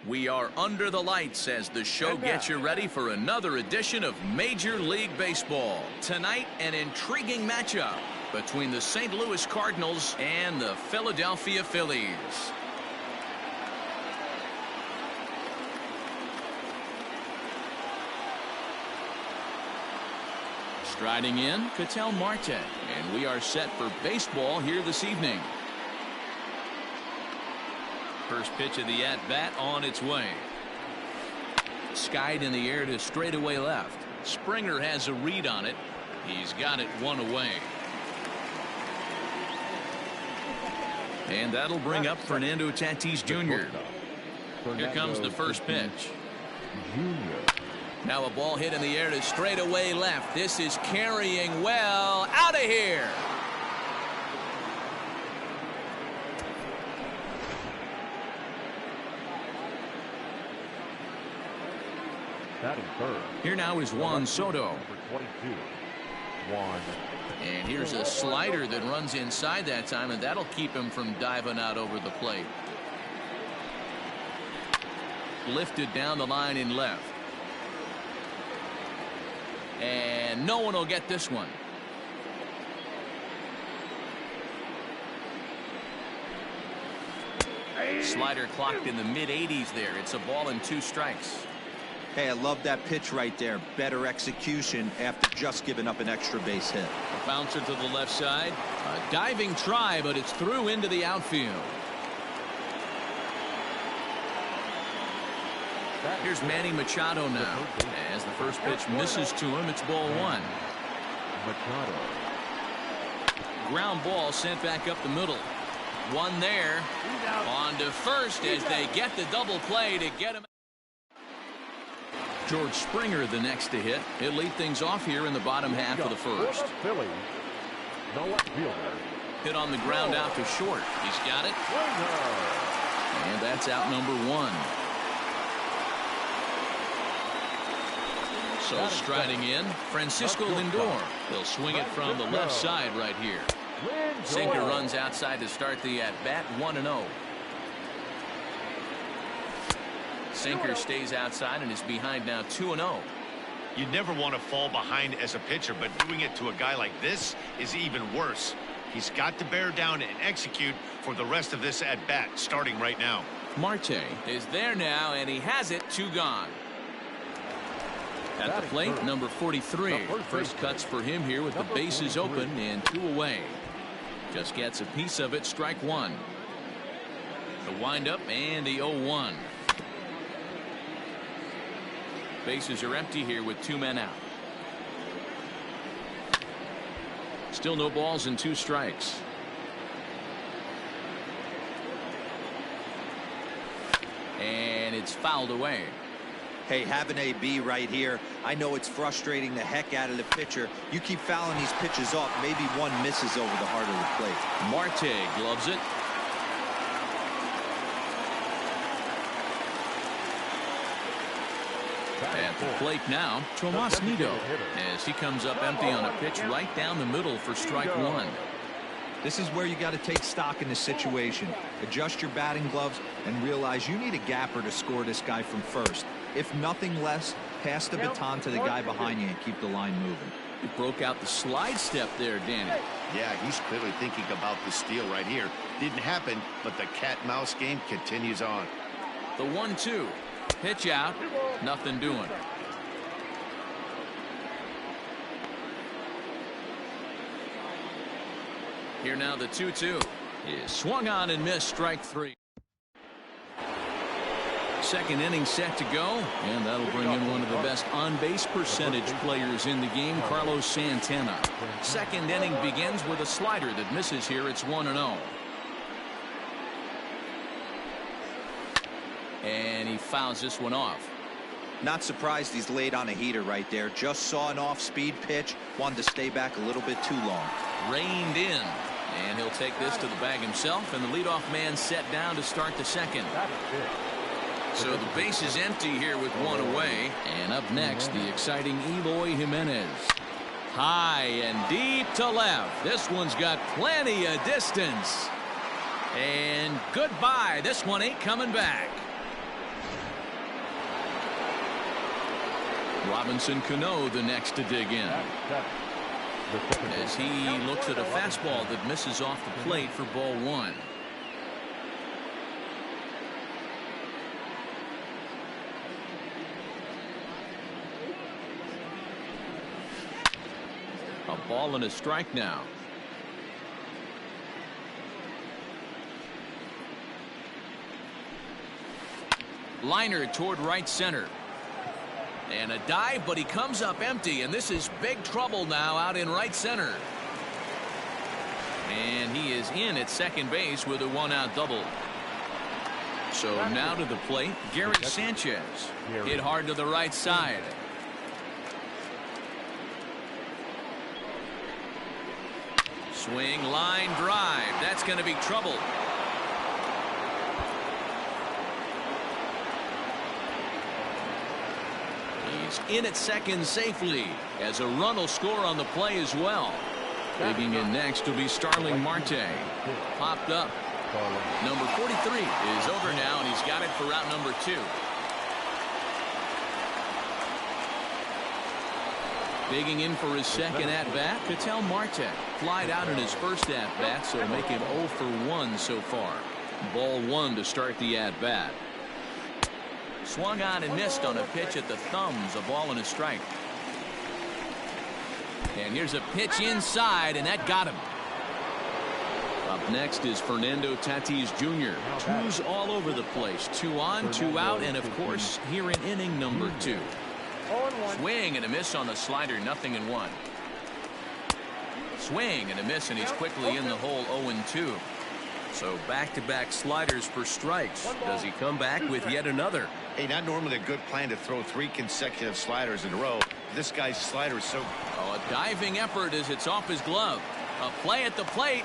We are under the lights as the show gets you ready for another edition of Major League Baseball. Tonight, an intriguing matchup between the St. Louis Cardinals and the Philadelphia Phillies. Striding in, Ketel Marte, and we are set for baseball here this evening. First pitch of the at-bat on its way. Skied in the air to straightaway left. Springer has a read on it. He's got it one away. And that'll bring up Fernando Tatis Jr. Here comes the first pitch. Now a ball hit in the air to straightaway left. This is carrying well. Out of here. Here now is Juan Soto. And here's a slider that runs inside that time, and that'll keep him from diving out over the plate. Lifted down the line in left. And no one will get this one. Slider clocked in the mid-80s there. It's a ball and 2 strikes. Hey, I love that pitch right there. Better execution after just giving up an extra base hit. A bouncer to the left side. A diving try, but it's through into the outfield. Here's Manny Machado now. As the first pitch misses to him, it's ball 1. Ground ball sent back up the middle. One there. On to first as they get the double play to get him. George Springer the next to hit. He'll lead things off here in the bottom half of the first. Hit on the ground out to short. He's got it. And that's out number 1. So striding in, Francisco Lindor. He'll swing it from the left side right here. Sinker runs outside to start the at-bat, 1-0. Sinker stays outside and is behind now 2-0. You never want to fall behind as a pitcher, but doing it to a guy like this is even worse. He's got to bear down and execute for the rest of this at-bat, starting right now. Marte is there now, and he has it. 2 gone. At the plate, number 43. First cuts for him here with the bases open and 2 away. Just gets a piece of it. Strike 1. The windup and the 0-1. Bases are empty here with 2 men out. Still no balls and 2 strikes. And it's fouled away. Hey, have an AB right here. I know it's frustrating the heck out of the pitcher. You keep fouling these pitches off, maybe one misses over the heart of the plate. Marte gloves it. At the plate now, Tomas Nido, as he comes up empty on a pitch right down the middle for strike 1. This is where you got to take stock in the situation. Adjust your batting gloves and realize you need a gapper to score this guy from first. If nothing less, pass the baton to the guy behind you and keep the line moving. He broke out the slide step there, Danny. Yeah, he's clearly thinking about the steal right here. Didn't happen, but the cat-mouse game continues on. The 1-2. Pitch out. Nothing doing. Here now the 2-2 is swung on and missed. Strike 3. Second inning set to go, and that'll bring in one of the best on-base percentage players in the game, Carlos Santana. Second inning begins with a slider that misses here. It's 1-0. And he fouls this one off. Not surprised he's laid on a heater right there. Just saw an off-speed pitch. Wanted to stay back a little bit too long. Reined in. And he'll take this to the bag himself, and the leadoff man set down to start the second. So the base is empty here with 1 away. And up next, the exciting Eloy Jimenez. High and deep to left. This one's got plenty of distance. And goodbye. This one ain't coming back. Robinson Cano the next to dig in. As he looks at a fastball that misses off the plate for ball one. A ball and a strike now. Liner toward right center. And a dive, but he comes up empty, and this is big trouble now out in right center. And he is in at second base with a one-out double. So now to the plate, Gary Sanchez. Hit hard to the right side. Swing, line, drive. That's going to be trouble. He's in at second safely as a run will score on the play as well. Digging in next will be Starling Marte. Popped up. Number 43 is over now, and he's got it for out number 2. Digging in for his second at-bat, Ketel Marte. Flied out in his first at-bat, so make him 0 for 1 so far. Ball 1 to start the at-bat. Swung on and missed on a pitch at the thumbs. A ball and a strike. And here's a pitch inside, and that got him. Up next is Fernando Tatis Jr. Twos all over the place. 2 on, 2 out, and of course here in inning number 2. Swing and a miss on the slider. 0-1. Swing and a miss, and he's quickly in the hole. 0-2. So back-to-back sliders for strikes. Does he come back with yet another? Hey, not normally a good plan to throw 3 consecutive sliders in a row. This guy's slider is so... Oh, a diving effort as it's off his glove. A play at the plate.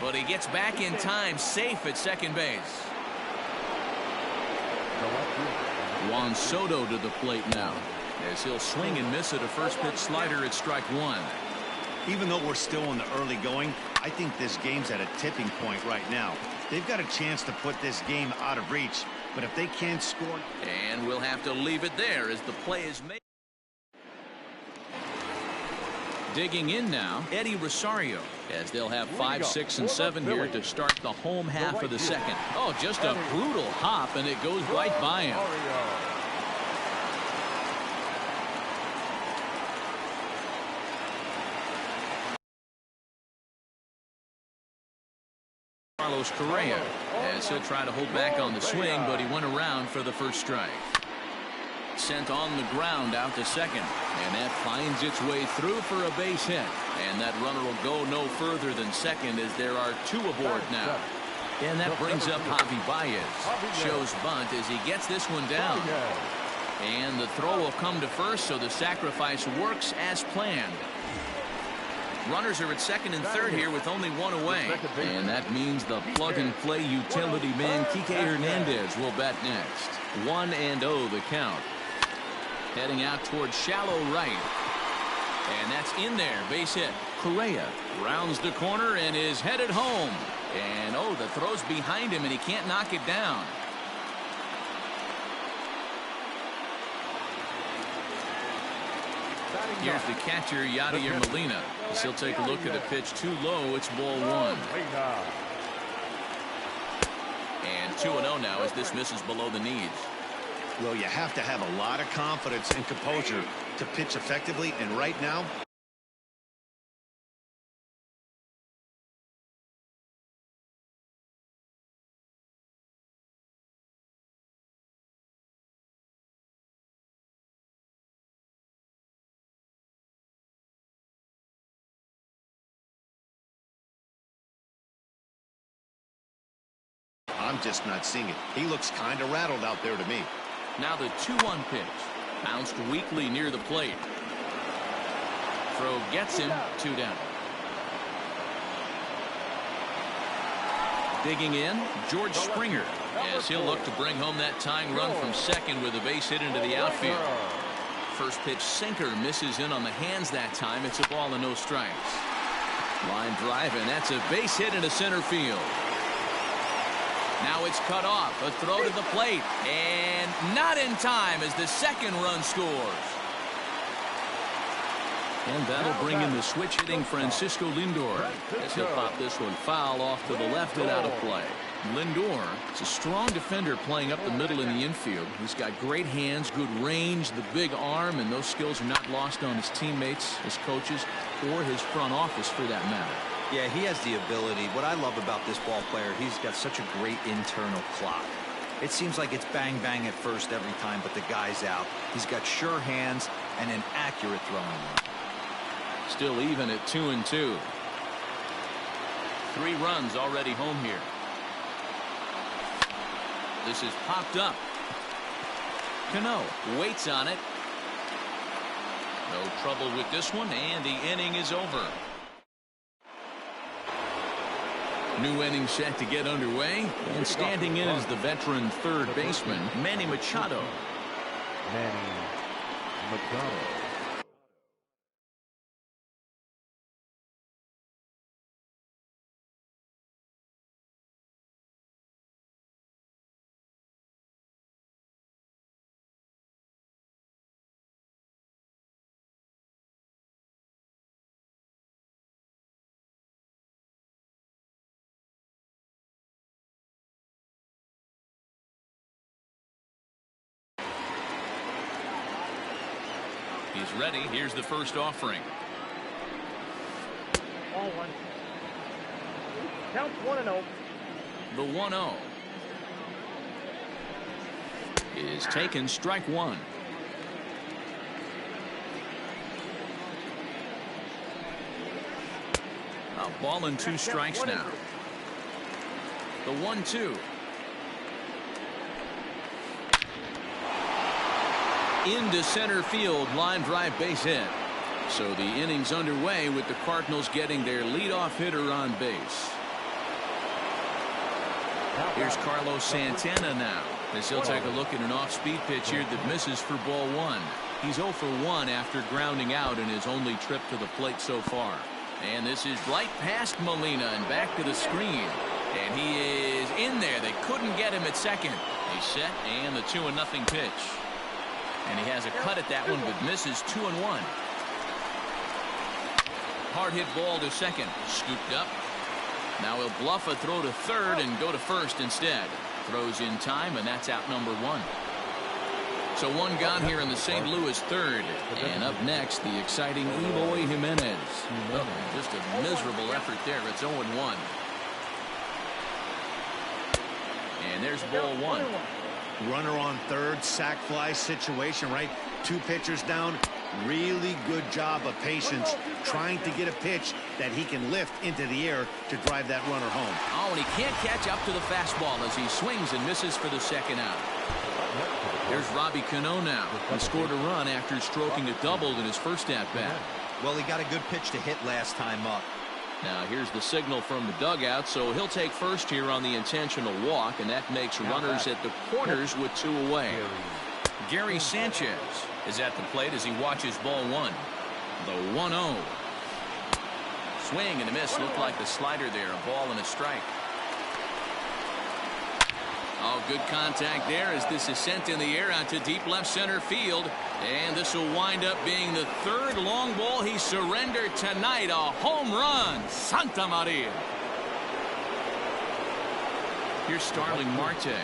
But he gets back in time, safe at second base. Juan Soto to the plate now, as he'll swing and miss at a first pitch slider at strike 1. Even though we're still in the early going, I think this game's at a tipping point right now. They've got a chance to put this game out of reach, but if they can't score... And we'll have to leave it there as the play is made. Digging in now, Eddie Rosario, as they'll have 5, 6, and 7 here to start the home half of the second. Oh, just a brutal hop, and it goes right by him. Carlos Correa, as he'll try to hold back on the swing, but he went around for the first strike. Sent on the ground out to second, and that finds its way through for a base hit, and that runner will go no further than second as there are 2 aboard now. And that brings up Javi Baez. Shows bunt as he gets this one down, and the throw will come to first, so the sacrifice works as planned. Runners are at second and third here with only 1 away, and that means the plug-and-play utility man Kike Hernandez will bat next. 1-0 the count. Heading out towards shallow right. And that's in there. Base hit. Correa rounds the corner and is headed home. And oh, the throw's behind him and he can't knock it down. Here's the catcher, Yadier Molina. As he'll take a look at a pitch too low. It's ball 1. And 2-0 now as this misses below the knees. Well, you have to have a lot of confidence and composure to pitch effectively, and right now... I'm just not seeing it. He looks kind of rattled out there to me. Now the 2-1 pitch. Bounced weakly near the plate. Throw gets him. 2 down. Digging in, George Springer, as he'll look to bring home that tying run from second with a base hit into the outfield. First pitch sinker misses in on the hands that time. It's a ball and no strikes. Line drive, and that's a base hit into center field. Now it's cut off. A throw to the plate. And not in time as the second run scores. And that'll bring in the switch-hitting Francisco Lindor, as he'll pop this one foul off to the left and out of play. Lindor is a strong defender playing up the middle in the infield. He's got great hands, good range, the big arm, and those skills are not lost on his teammates, his coaches, or his front office for that matter. Yeah, he has the ability. What I love about this ball player, he's got such a great internal clock. It seems like it's bang bang at first every time, but the guy's out. He's got sure hands and an accurate throwing line. Still even at 2-2. 3 runs already home here. This is popped up. Cano waits on it. No trouble with this one, and the inning is over. New inning set to get underway, and standing in is the veteran third baseman, Manny Machado. Manny Machado. He's ready. Here's the first offering. All one. Count 1-0. The 1-0 is taken, strike one. A ball and 2 strikes now. The 1-2. Into center field, line drive, base hit. So the inning's underway with the Cardinals getting their leadoff hitter on base. Here's Carlos Santana now, as he'll take a look at an off-speed pitch here that misses for ball 1. He's 0 for 1 after grounding out in his only trip to the plate so far. And this is right past Molina and back to the screen. And he is in there. They couldn't get him at second. He's set, and the 2-0 pitch. And he has a cut at that one, but misses 2-1. Hard hit ball to second. Scooped up. Now he'll bluff a throw to third and go to first instead. Throws in time, and that's out number 1. So 1 gone here in the St. Louis third. And up next, the exciting Eloy Jimenez. Oh, just a miserable effort there. It's 0-1. And there's ball 1. Runner on third, sac fly situation, right? 2 pitchers down. Really good job of patience, trying to get a pitch that he can lift into the air to drive that runner home. Oh, and he can't catch up to the fastball as he swings and misses for the second out. Here's Robbie Cano now. He scored a run after stroking a double in his first at-bat. Well, he got a good pitch to hit last time up. Now here's the signal from the dugout, so he'll take first here on the intentional walk, and that makes runners at the corners with 2 away. Gary Sanchez is at the plate as he watches ball 1. The 1-0. Swing and a miss. Looked like the slider there. A ball and a strike. Oh, good contact there as this is sent in the air out to deep left center field. And this will wind up being the 3rd long ball he surrendered tonight. A home run. Santa Maria. Here's Starling Marte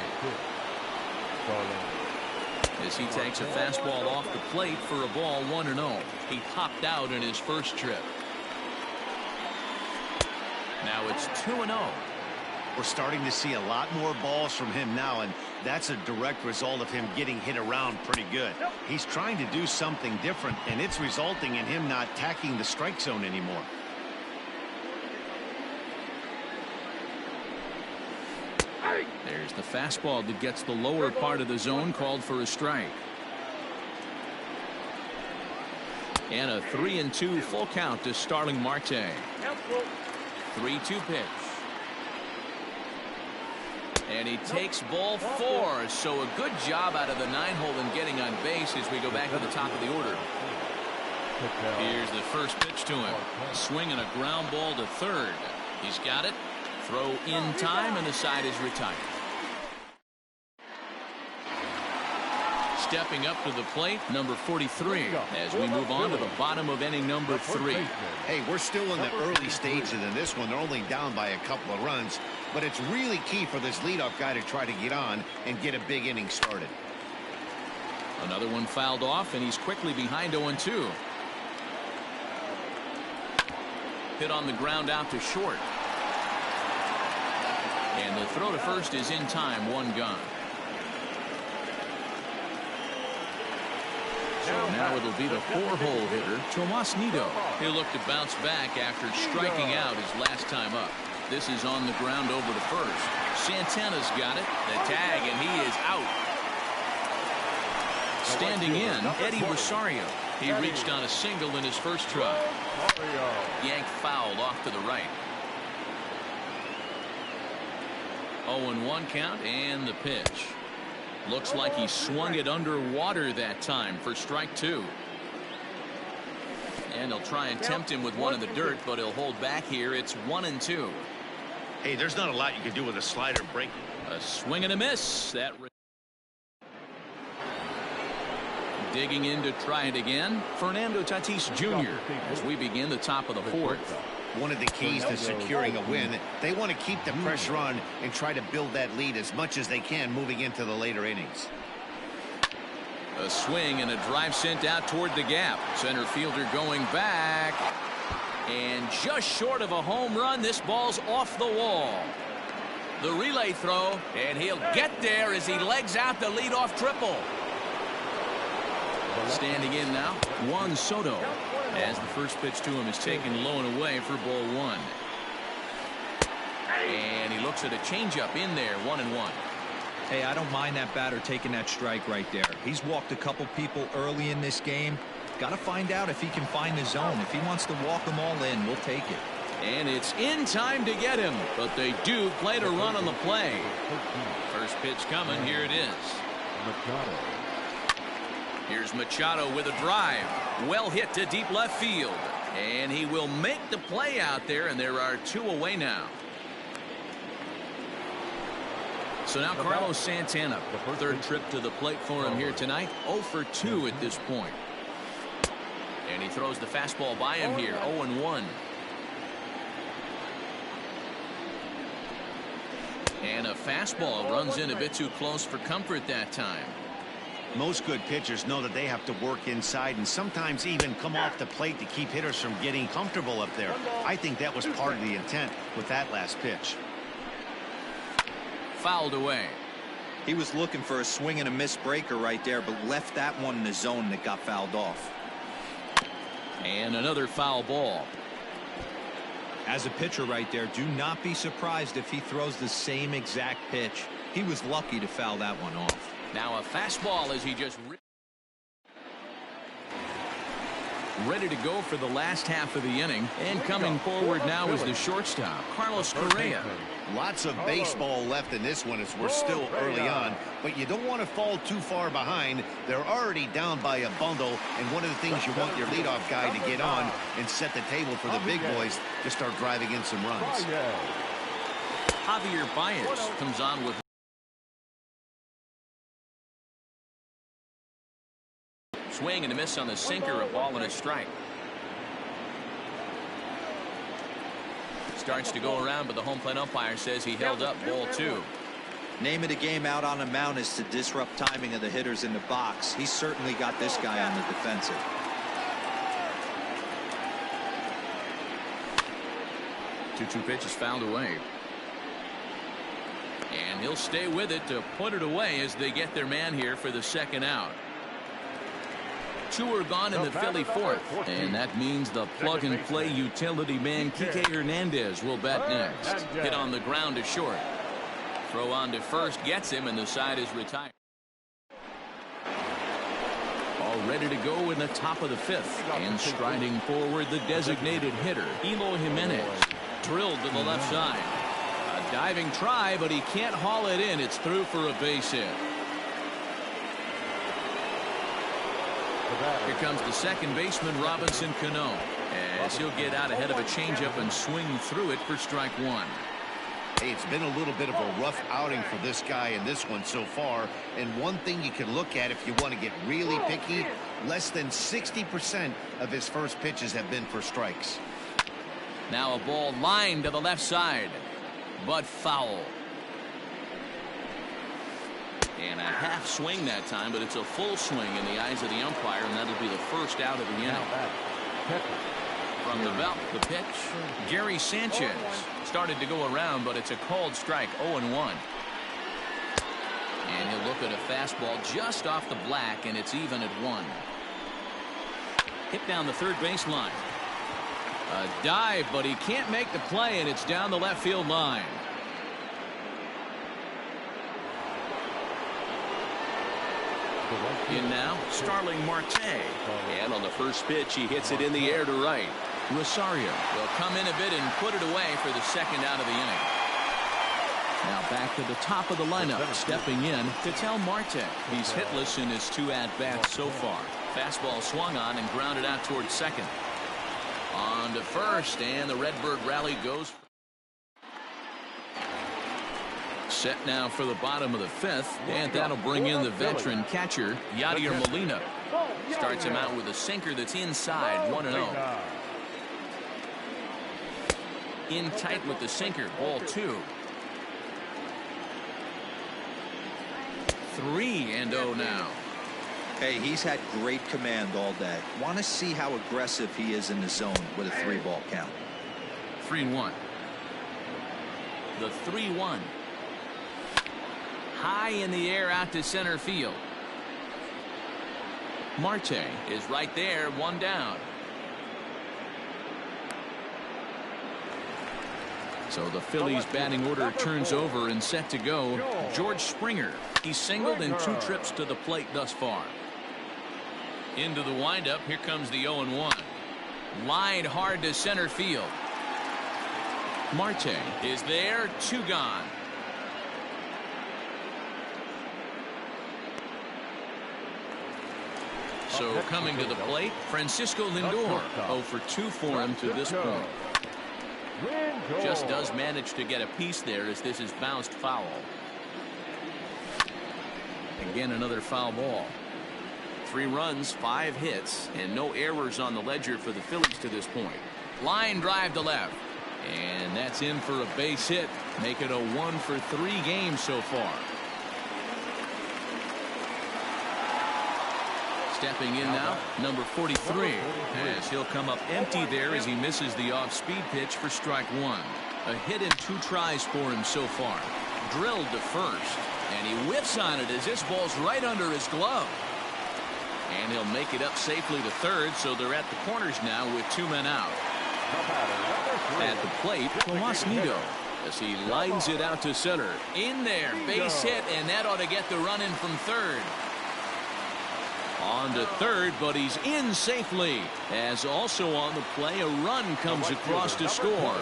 as he takes a fastball off the plate for a ball 1-0. He popped out in his first trip. Now it's 2-0. We're starting to see a lot more balls from him now, and that's a direct result of him getting hit around pretty good. He's trying to do something different, and it's resulting in him not tacking the strike zone anymore. There's the fastball that gets the lower part of the zone, called for a strike. And a 3-2 full count to Starling Marte. 3-2 pitch. And he takes ball 4. So a good job out of the 9-hole in getting on base as we go back to the top of the order. Here's the first pitch to him. A swing and a ground ball to third. He's got it. Throw in time, and the side is retired. Stepping up to the plate, number 43, as we move on to the bottom of inning number 3. Hey, we're still in the early stages in this one. They're only down by a couple of runs, but it's really key for this leadoff guy to try to get on and get a big inning started. Another one fouled off, and he's quickly behind 0-2. Hit on the ground out to short. And the throw to first is in time, 1 gone. So now it'll be the 4-hole hitter, Tomas Nido. He'll look to bounce back after striking out his last time up. This is on the ground over to first. Santana's got it. The tag, and he is out. Standing in, Eddie Rosario. He reached on a single in his first try. Yanked fouled off to the right. 0-1 count, and the pitch. Looks like he swung it underwater that time for strike 2. And they'll try and tempt him with one in the dirt, but he'll hold back here. It's 1-2. Hey, there's not a lot you can do with a slider break. A swing and a miss. That digging in to try it again, Fernando Tatis Jr. as we begin the top of the 4th. One of the keys to securing a win, they want to keep the pressure on and try to build that lead as much as they can moving into the later innings. A swing and a drive sent out toward the gap. Center fielder going back. And just short of a home run, this ball's off the wall. The relay throw, and he'll get there as he legs out the leadoff triple. Standing in now, Juan Soto, as the first pitch to him is taken low and away for ball 1. And he looks at a changeup in there, 1-1. Hey, I don't mind that batter taking that strike right there. He's walked a couple people early in this game. Got to find out if he can find the zone. If he wants to walk them all in, we'll take it. And it's in time to get him, but they do play to run on the play. First pitch coming, here it is. Here's Machado with a drive. Well hit to deep left field. And he will make the play out there, and there are 2 away now. So now Carlos Santana, third trip to the plate for him here tonight. 0 for 2 at this point. And he throws the fastball by him here, 0-1. And a fastball runs in a bit too close for comfort that time. Most good pitchers know that they have to work inside and sometimes even come off the plate to keep hitters from getting comfortable up there. I think that was part of the intent with that last pitch. Fouled away. He was looking for a swing and a miss breaker right there, but left that one in the zone that got fouled off. And another foul ball. As a pitcher right there, do not be surprised if he throws the same exact pitch. He was lucky to foul that one off. Now a fastball as he just ready to go for the last half of the inning. And coming forward now is the shortstop, Carlos Correa. Lots of baseball left in this one as we're still early on, but you don't want to fall too far behind. They're already down by a bundle, and one of the things you want your leadoff guy to get on and set the table for the big boys to start driving in some runs. Javier Baez comes on with swing and a miss on the sinker, a ball and a strike. Starts to go around, but the home plate umpire says he held up, ball 2. Name of the game out on the mound is to disrupt timing of the hitters in the box. He's certainly got this guy on the defensive. 2-2 pitch is fouled away. And he'll stay with it to put it away as they get their man here for the second out. 2 are gone in the Philly 4th, and that means the plug-and-play utility man Kike Hernandez will bat next. Hit on the ground to short. Throw on to first gets him, and the side is retired. All ready to go in the top of the 5th, and striding forward the designated hitter Eloy Jimenez. Drilled to the left side. A diving try, but he can't haul it in. It's through for a base hit. Here comes the second baseman, Robinson Cano, as he'll get out ahead of a changeup and swing through it for strike 1. Hey, it's been a little bit of a rough outing for this guy in this one so far. And one thing you can look at if you want to get really picky, less than 60% of his first pitches have been for strikes. Now a ball lined to the left side, but foul. And a half swing that time, but it's a full swing in the eyes of the umpire, and that'll be the first out of the inning. From the belt, the pitch. Gary Sanchez started to go around, but it's a called strike, 0-1. And he'll look at a fastball just off the black, and it's even at 1. Hit down the third baseline. A dive, but he can't make the play, and it's down the left field line. In now, Starling Marte. And on the first pitch, he hits it in the air to right. Rosario will come in a bit and put it away for the second out of the inning. Now back to the top of the lineup, stepping in Ketel Marte. He's hitless in his 2 at-bats so far. Fastball swung on and grounded out towards second. On to first, and the Redbird rally goes. Set now for the bottom of the 5th, and that'll bring in the veteran catcher, Yadier Molina. Starts him out with a sinker that's inside, 1-0. In tight with the sinker, ball 2. 3-0 now. Hey, he's had great command all day. Want to see how aggressive he is in the zone with a 3-ball count. 3-1. The 3-1. High in the air out to center field. Marte is right there, 1 down. So the Phillies batting order turns over and set to go. George Springer. He's singled in 2 trips to the plate thus far. Into the windup. Here comes the 0-1. Lined hard to center field. Marte is there, 2 gone. So coming to the plate, Francisco Lindor. 0 for 2 for him to this point. Just does manage to get a piece there as this is bounced foul. Again, another foul ball. 3 runs, 5 hits, and no errors on the ledger for the Phillies to this point. Line drive to left. And that's in for a base hit. Make it a 1 for 3 game so far. Stepping in now, number 43, as he'll come up empty there as he misses the off-speed pitch for strike 1. A hit in 2 tries for him so far. Drilled to first, and he whiffs on it as this ball's right under his glove. And he'll make it up safely to third, so they're at the corners now with 2 men out. At the plate, Tomas Nido, as he lines it out to center. In there, base hit, and that ought to get the run in from third. On to third, but he's in safely, as also on the play a run comes across to score.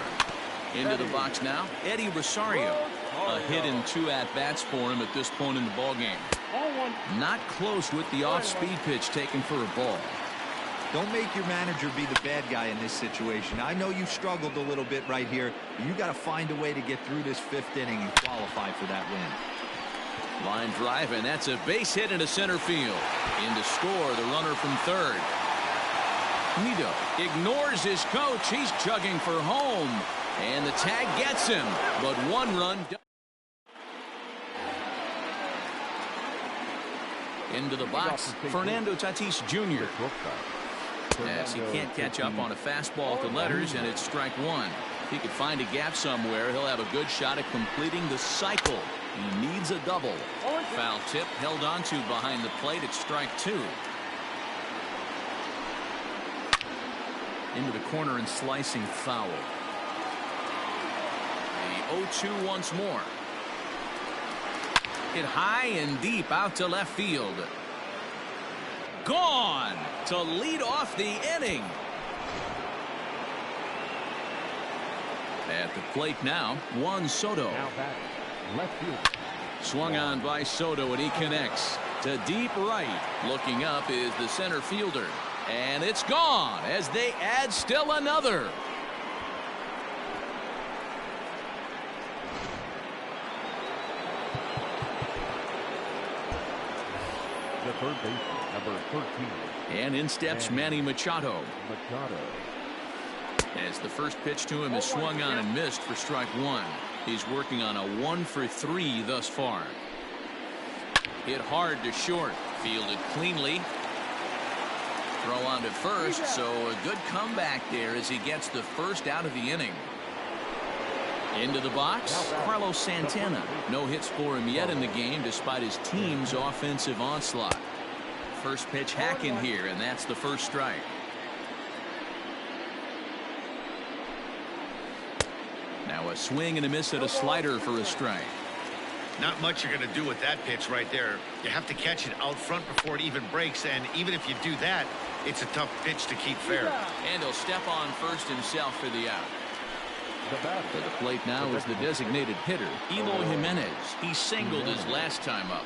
Into the box now, Eddie Rosario. A hit in 2 at-bats for him at this point in the ballgame. Not close with the off-speed pitch taken for a ball. Don't make your manager be the bad guy in this situation. I know you struggled a little bit right here. You got to find a way to get through this 5th inning and qualify for that win. Line drive, and that's a base hit into center field. In to score, the runner from third. Nido ignores his coach. He's chugging for home. And the tag gets him, but 1 run. Into the box, Fernando Tatis Jr. As he can't catch up on a fastball at the letters, and it's strike 1. If he could find a gap somewhere, he'll have a good shot at completing the cycle. He needs a double. Foul tip held onto behind the plate at strike 2. Into the corner and slicing foul. The 0-2 once more. Hit high and deep out to left field. Gone to lead off the inning. At the plate now, Juan Soto. Swung on by Soto, and he connects to deep right. Looking up is the center fielder. And it's gone as they add still another. The third baseman, number 13. And in steps Manny Machado. As the first pitch to him is swung on and missed for strike one. He's working on a 1-for-3 thus far. Hit hard to short. Fielded cleanly. Throw on to first, so a good comeback there as he gets the first out of the inning. Into the box, Carlos Santana. No hits for him yet in the game despite his team's offensive onslaught. First pitch hacking here, and that's the first strike. Now a swing and a miss at a slider for a strike. Not much you're going to do with that pitch right there. You have to catch it out front before it even breaks, and even if you do that, it's a tough pitch to keep fair. And he'll step on first himself for the out. To the plate now is the designated hitter, Eloy Jimenez. He singled his last time up.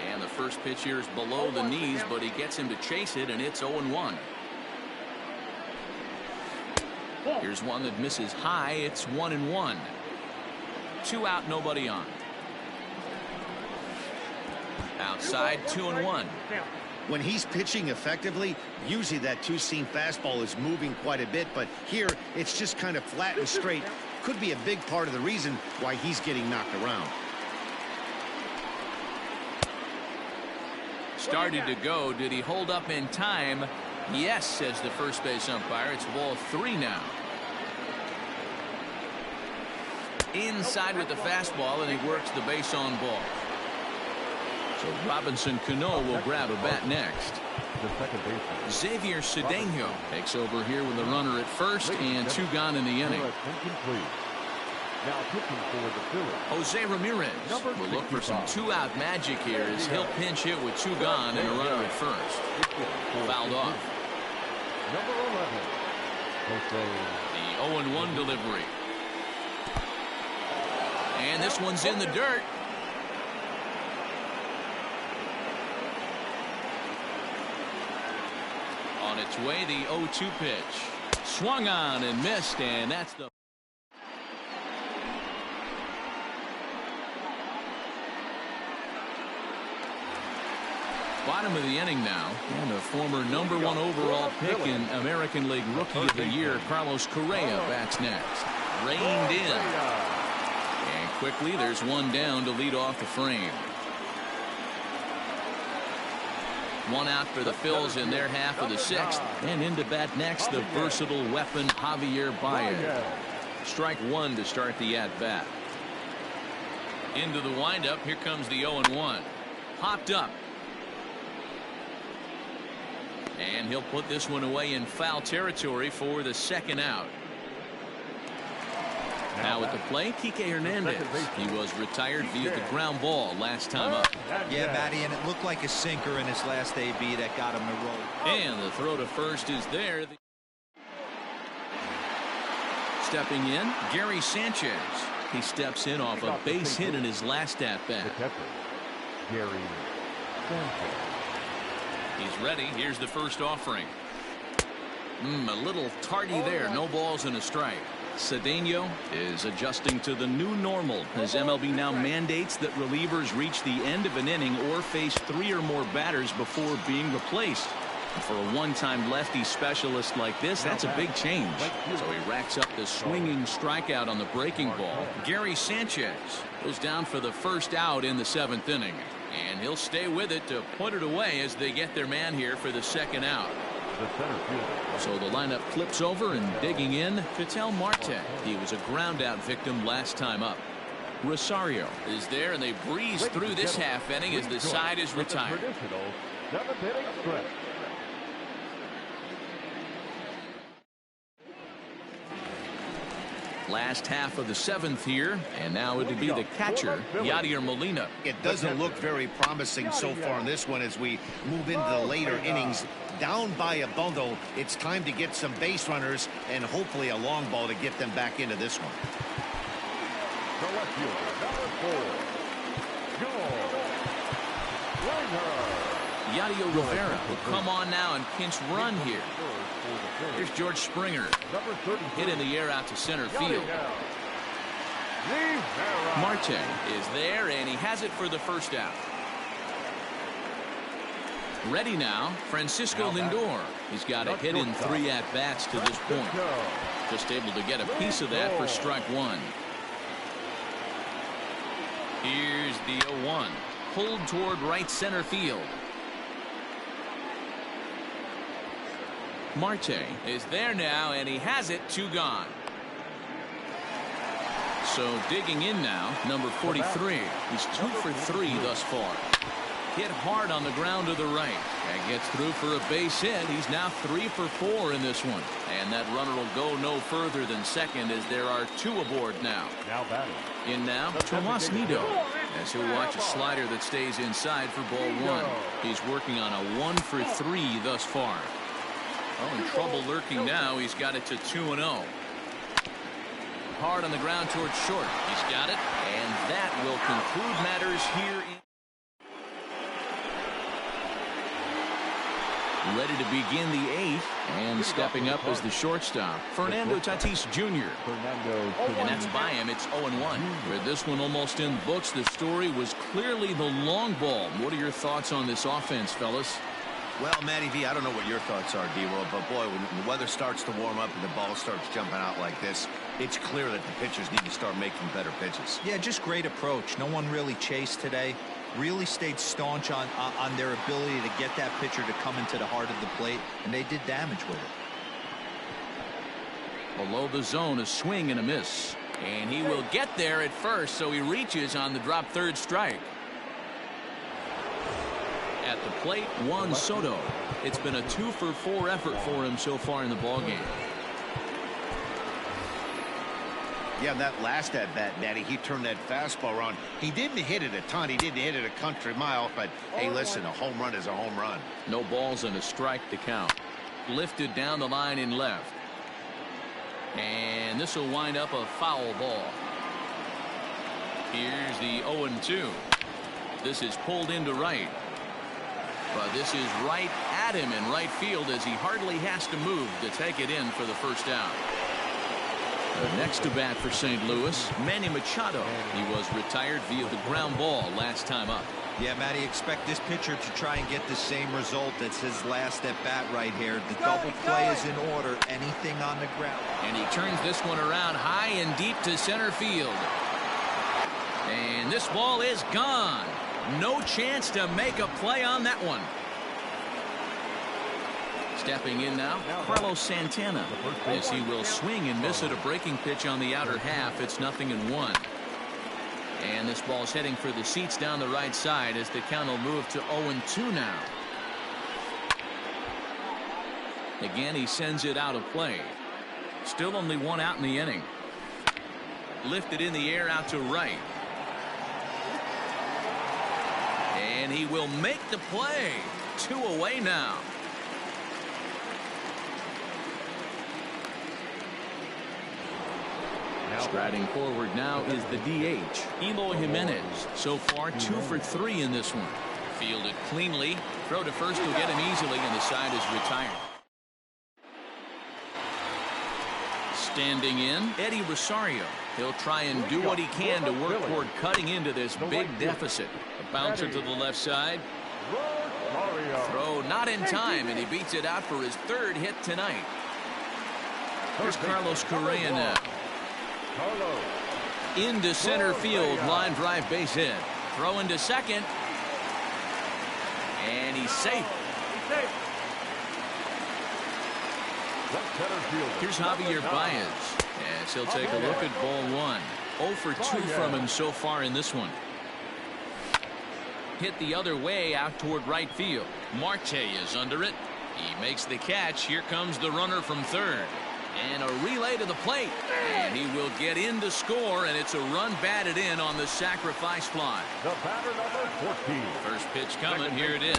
And the first pitch here is below the knees, but he gets him to chase it, and it's 0-1. Here's one that misses high. It's 1-1. 2 out, nobody on. Outside, 2-1. When he's pitching effectively, usually that two-seam fastball is moving quite a bit, but here it's just kind of flat and straight. Could be a big part of the reason why he's getting knocked around. Started to go. Did he hold up in time? Yes, says the first base umpire. It's ball 3 now. Inside with the fastball, and he works the base on ball. So Robinson Cano will grab a bat next. The second baseman, Xavier Cedeno takes over here with a runner at first and 2 gone in the inning. Now pitching for the Phillies, Jose Ramirez will look for some 2-out magic here as he'll pinch hit with 2 gone and a runner at first. Fouled off. number 11, Jose. The 0-1 delivery. And this one's in the dirt. On its way, the 0-2 pitch. Swung on and missed, and that's the... Bottom of the inning now, and a former number 1 overall pick in American League Rookie of the Year, Carlos Correa, bats next. Reined in. And quickly, there's one down to lead off the frame. 1 out for the Phils in their half of the 6th. And into bat next, the versatile weapon, Javier Baez. Strike 1 to start the at-bat. Into the windup, here comes the 0-1. Popped up. And he'll put this one away in foul territory for the second out. Now at the plate, Kike Hernandez. He was retired via the ground ball last time up. Yeah, Matty, and it looked like a sinker in his last AB that got him to roll. And the throw to first is there. Stepping in, Gary Sanchez. He steps in off a base hit in his last at-bat. Gary Sanchez. He's ready. Here's the first offering. A little tardy there. No balls and a strike. Cedeno is adjusting to the new normal as MLB now mandates that relievers reach the end of an inning or face 3 or more batters before being replaced. And for a one-time lefty specialist like this, that's a big change. So he racks up the swinging strikeout on the breaking ball. Gary Sanchez goes down for the first out in the 7th inning. And he'll stay with it to put it away as they get their man here for the second out. So the lineup flips over and digging in, Ketel Marte. He was a ground out victim last time up. Rosario is there, and they breeze through this half inning as the side is retired. Last half of the 7th here, and now it'll be the catcher, Yadier Molina. It doesn't look very promising so far in this one as we move into the later innings. Down by a bundle, it's time to get some base runners and hopefully a long ball to get them back into this one. The left fielder, number 4, Yadier Rivera will come on now and pinch run here. Here's George Springer. Hit in the air out to center field. Marte is there, and he has it for the first out. Ready now, Francisco Lindor. He's got a hit in 3 at-bats to this point. Just able to get a piece of that for strike 1. Here's the 0-1. Pulled toward right center field. Marte is there now, and he has it. 2 gone. So digging in now, number 43. He's 2 for 3 thus far. Hit hard on the ground to the right. And gets through for a base hit. He's now 3 for 4 in this one. And that runner will go no further than second as there are 2 aboard now. Now batting. In now, Tomas Nido, as he'll watch a slider that stays inside for ball 1. He's working on a 1 for 3 thus far. Oh, in trouble lurking now. He's got it to 2-0. Hard on the ground towards short. He's got it, and that will conclude matters here. Ready to begin the 8th, and stepping up as the shortstop, Fernando Tatis Jr. And that's by him. It's 0-1. With this one almost in the books, the story was clearly the long ball. What are your thoughts on this offense, fellas? Well, Matty V, I don't know what your thoughts are, D-Roll, but boy, when the weather starts to warm up and the ball starts jumping out like this, it's clear that the pitchers need to start making better pitches. Yeah, just great approach. No one really chased today. Really stayed staunch on their ability to get that pitcher to come into the heart of the plate, and they did damage with it. Below the zone, a swing and a miss. And he will get there at first, so he reaches on the drop third strike. At the plate, Juan Soto. It's been a 2 for 4 effort for him so far in the ballgame. Yeah, that last at-bat, Natty, he turned that fastball on. He didn't hit it a ton. He didn't hit it a country mile, but hey, listen, a home run is a home run. No balls and a strike to count. Lifted down the line in left. And this will wind up a foul ball. Here's the 0-2. This is pulled into right. But this is right at him in right field as he hardly has to move to take it in for the first out. Next to bat for St. Louis, Manny Machado. He was retired via the ground ball last time up. Yeah, Matty, expect this pitcher to try and get the same result as his last at bat right here. The double play is in order. Anything on the ground. And he turns this one around high and deep to center field. And this ball is gone. No chance to make a play on that one. Stepping in now, Carlos Santana, as he will swing and miss at a breaking pitch on the outer half. It's 0-1. And this ball's heading for the seats down the right side as the count will move to 0-2 now. Again, he sends it out of play. Still only 1 out in the inning. Lifted in the air out to right. And he will make the play. 2 away now. Striding forward now is the DH, Eloy Jimenez. So far, 2 for 3 in this one. Fielded cleanly. Throw to first will get him easily, and the side is retired. Standing in, Eddie Rosario. He'll try and do what he can to work toward cutting into this big deficit. A bouncer to the left side. Throw not in time, and he beats it out for his 3rd hit tonight. Here's Carlos Correa now. Into center field, line drive base hit. Throw into second. And he's safe. Here's Javier Baez as he'll take a look at ball 1. 0 for 2 from him so far in this one. Hit the other way out toward right field. Marte is under it. He makes the catch. Here comes the runner from third. And a relay to the plate. And he will get in to score, and it's a run batted in on the sacrifice fly. The batter number 14. First pitch coming. Here it is.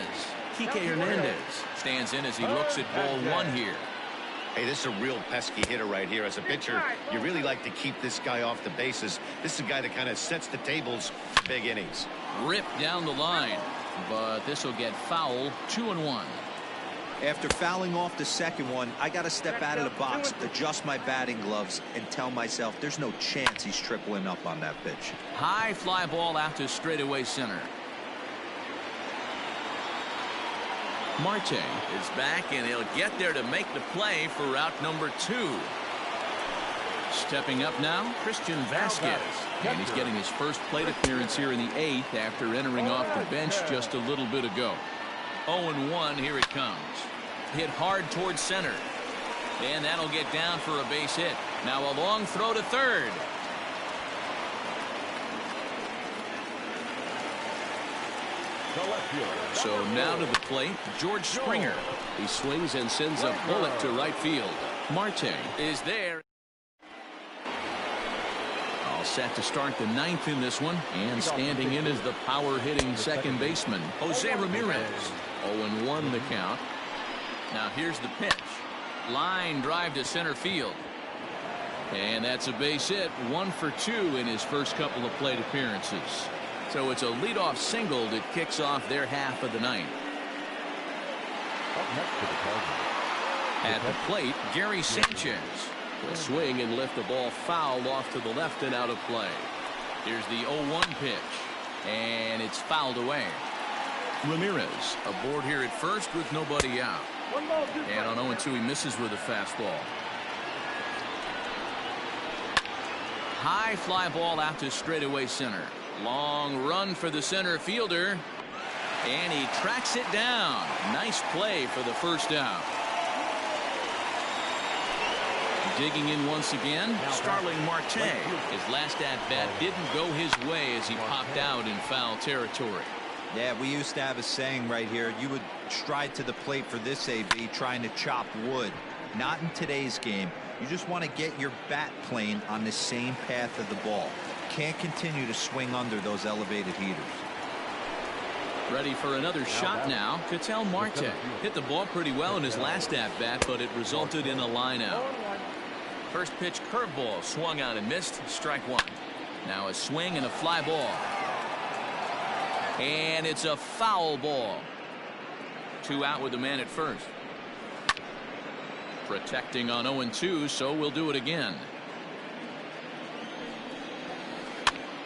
Kike Hernandez stands in as he looks at ball 1 here. Hey, this is a real pesky hitter right here. As a pitcher, you really like to keep this guy off the bases. This is a guy that kind of sets the tables for big innings. Ripped down the line, but this will get foul. 2-1. After fouling off the second one, I got to step out of the box, adjust my batting gloves, and tell myself there's no chance he's tripling up on that pitch. High fly ball out to straightaway center. Marte is back, and he'll get there to make the play for route number 2. Stepping up now, Christian Vasquez. And he's getting his first plate appearance here in the 8th after entering off the bench just a little bit ago. 0-1, here it comes. Hit hard towards center. And that'll get down for a base hit. Now a long throw to third. So now to the plate, George Springer. He swings and sends a bullet to right field. Marte is there. All set to start the 9th in this one. And standing in is the power-hitting second baseman, Jose Ramirez. 0-1 the count. Now here's the pitch. Line drive to center field. And that's a base hit. 1 for 2 in his first couple of plate appearances. So it's a leadoff single that kicks off their half of the 9th. At the plate, Gary Sanchez will swing and lift the ball foul off to the left and out of play. Here's the 0-1 pitch. And it's fouled away. Ramirez aboard here at first with nobody out. And on 0-2 he misses with a fastball. High fly ball out to straightaway center. Long run for the center fielder. And he tracks it down. Nice play for the first out. Digging in once again, Starling Marte. His last at-bat didn't go his way as he popped out in foul territory. Yeah, we used to have a saying right here. You would stride to the plate for this AB trying to chop wood. Not in today's game. You just want to get your bat plane on the same path of the ball. Can't continue to swing under those elevated heaters. Ready for another shot now. Ketel Marte hit the ball pretty well in his last at-bat, but it resulted in a line out. First pitch curveball swung out and missed. Strike 1. Now a swing and a fly ball. And it's a foul ball. 2 out with the man at first. Protecting on 0-2, so we'll do it again.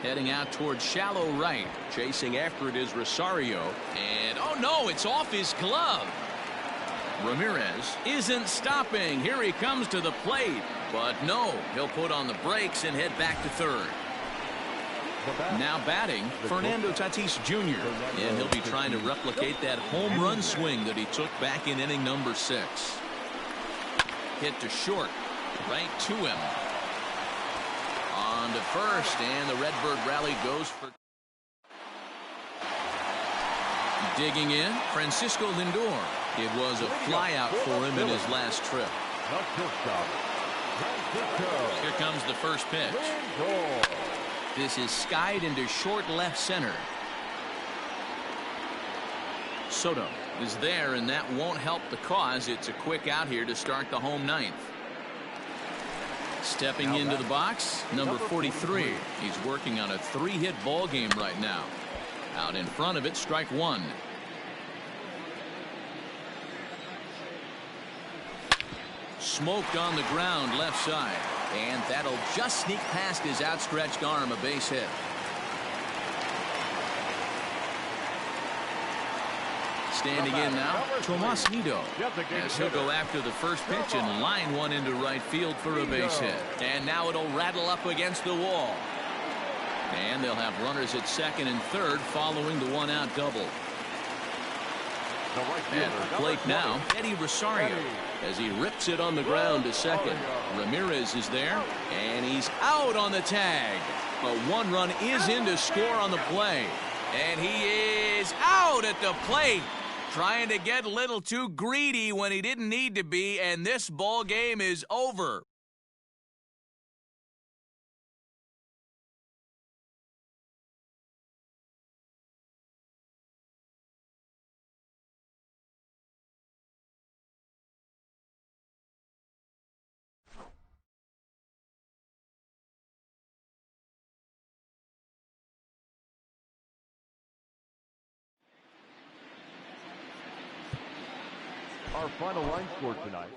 Heading out towards shallow right. Chasing after it is Rosario. And oh no, it's off his glove. Ramirez isn't stopping. Here he comes to the plate. But no, he'll put on the brakes and head back to third. Now batting, Fernando Tatis Jr. And he'll be trying to replicate that home run swing that he took back in inning number 6. Hit to short. Right to him. On to first, and the Redbird rally goes for. Digging in, Francisco Lindor. It was a fly out for him in his last trip. Here comes the first pitch. This is skied into short left center. Soto is there, and that won't help the cause. It's a quick out here to start the home 9th. Stepping into the box, number 43. He's working on a 3-hit ball game right now. Out in front of it, strike 1. Smoked on the ground left side. And that'll just sneak past his outstretched arm, a base hit. Standing in now, Tomas Nido, as he'll go after the first pitch and line one into right field for a base hit. And now it'll rattle up against the wall. And they'll have runners at second and third following the 1-out double. At the plate now, Eddie Rosario, as he rips it on the ground to second. Ramirez is there, and he's out on the tag. A 1-run is in to score on the play. And he is out at the plate, trying to get a little too greedy when he didn't need to be, and this ball game is over. Our final line score tonight.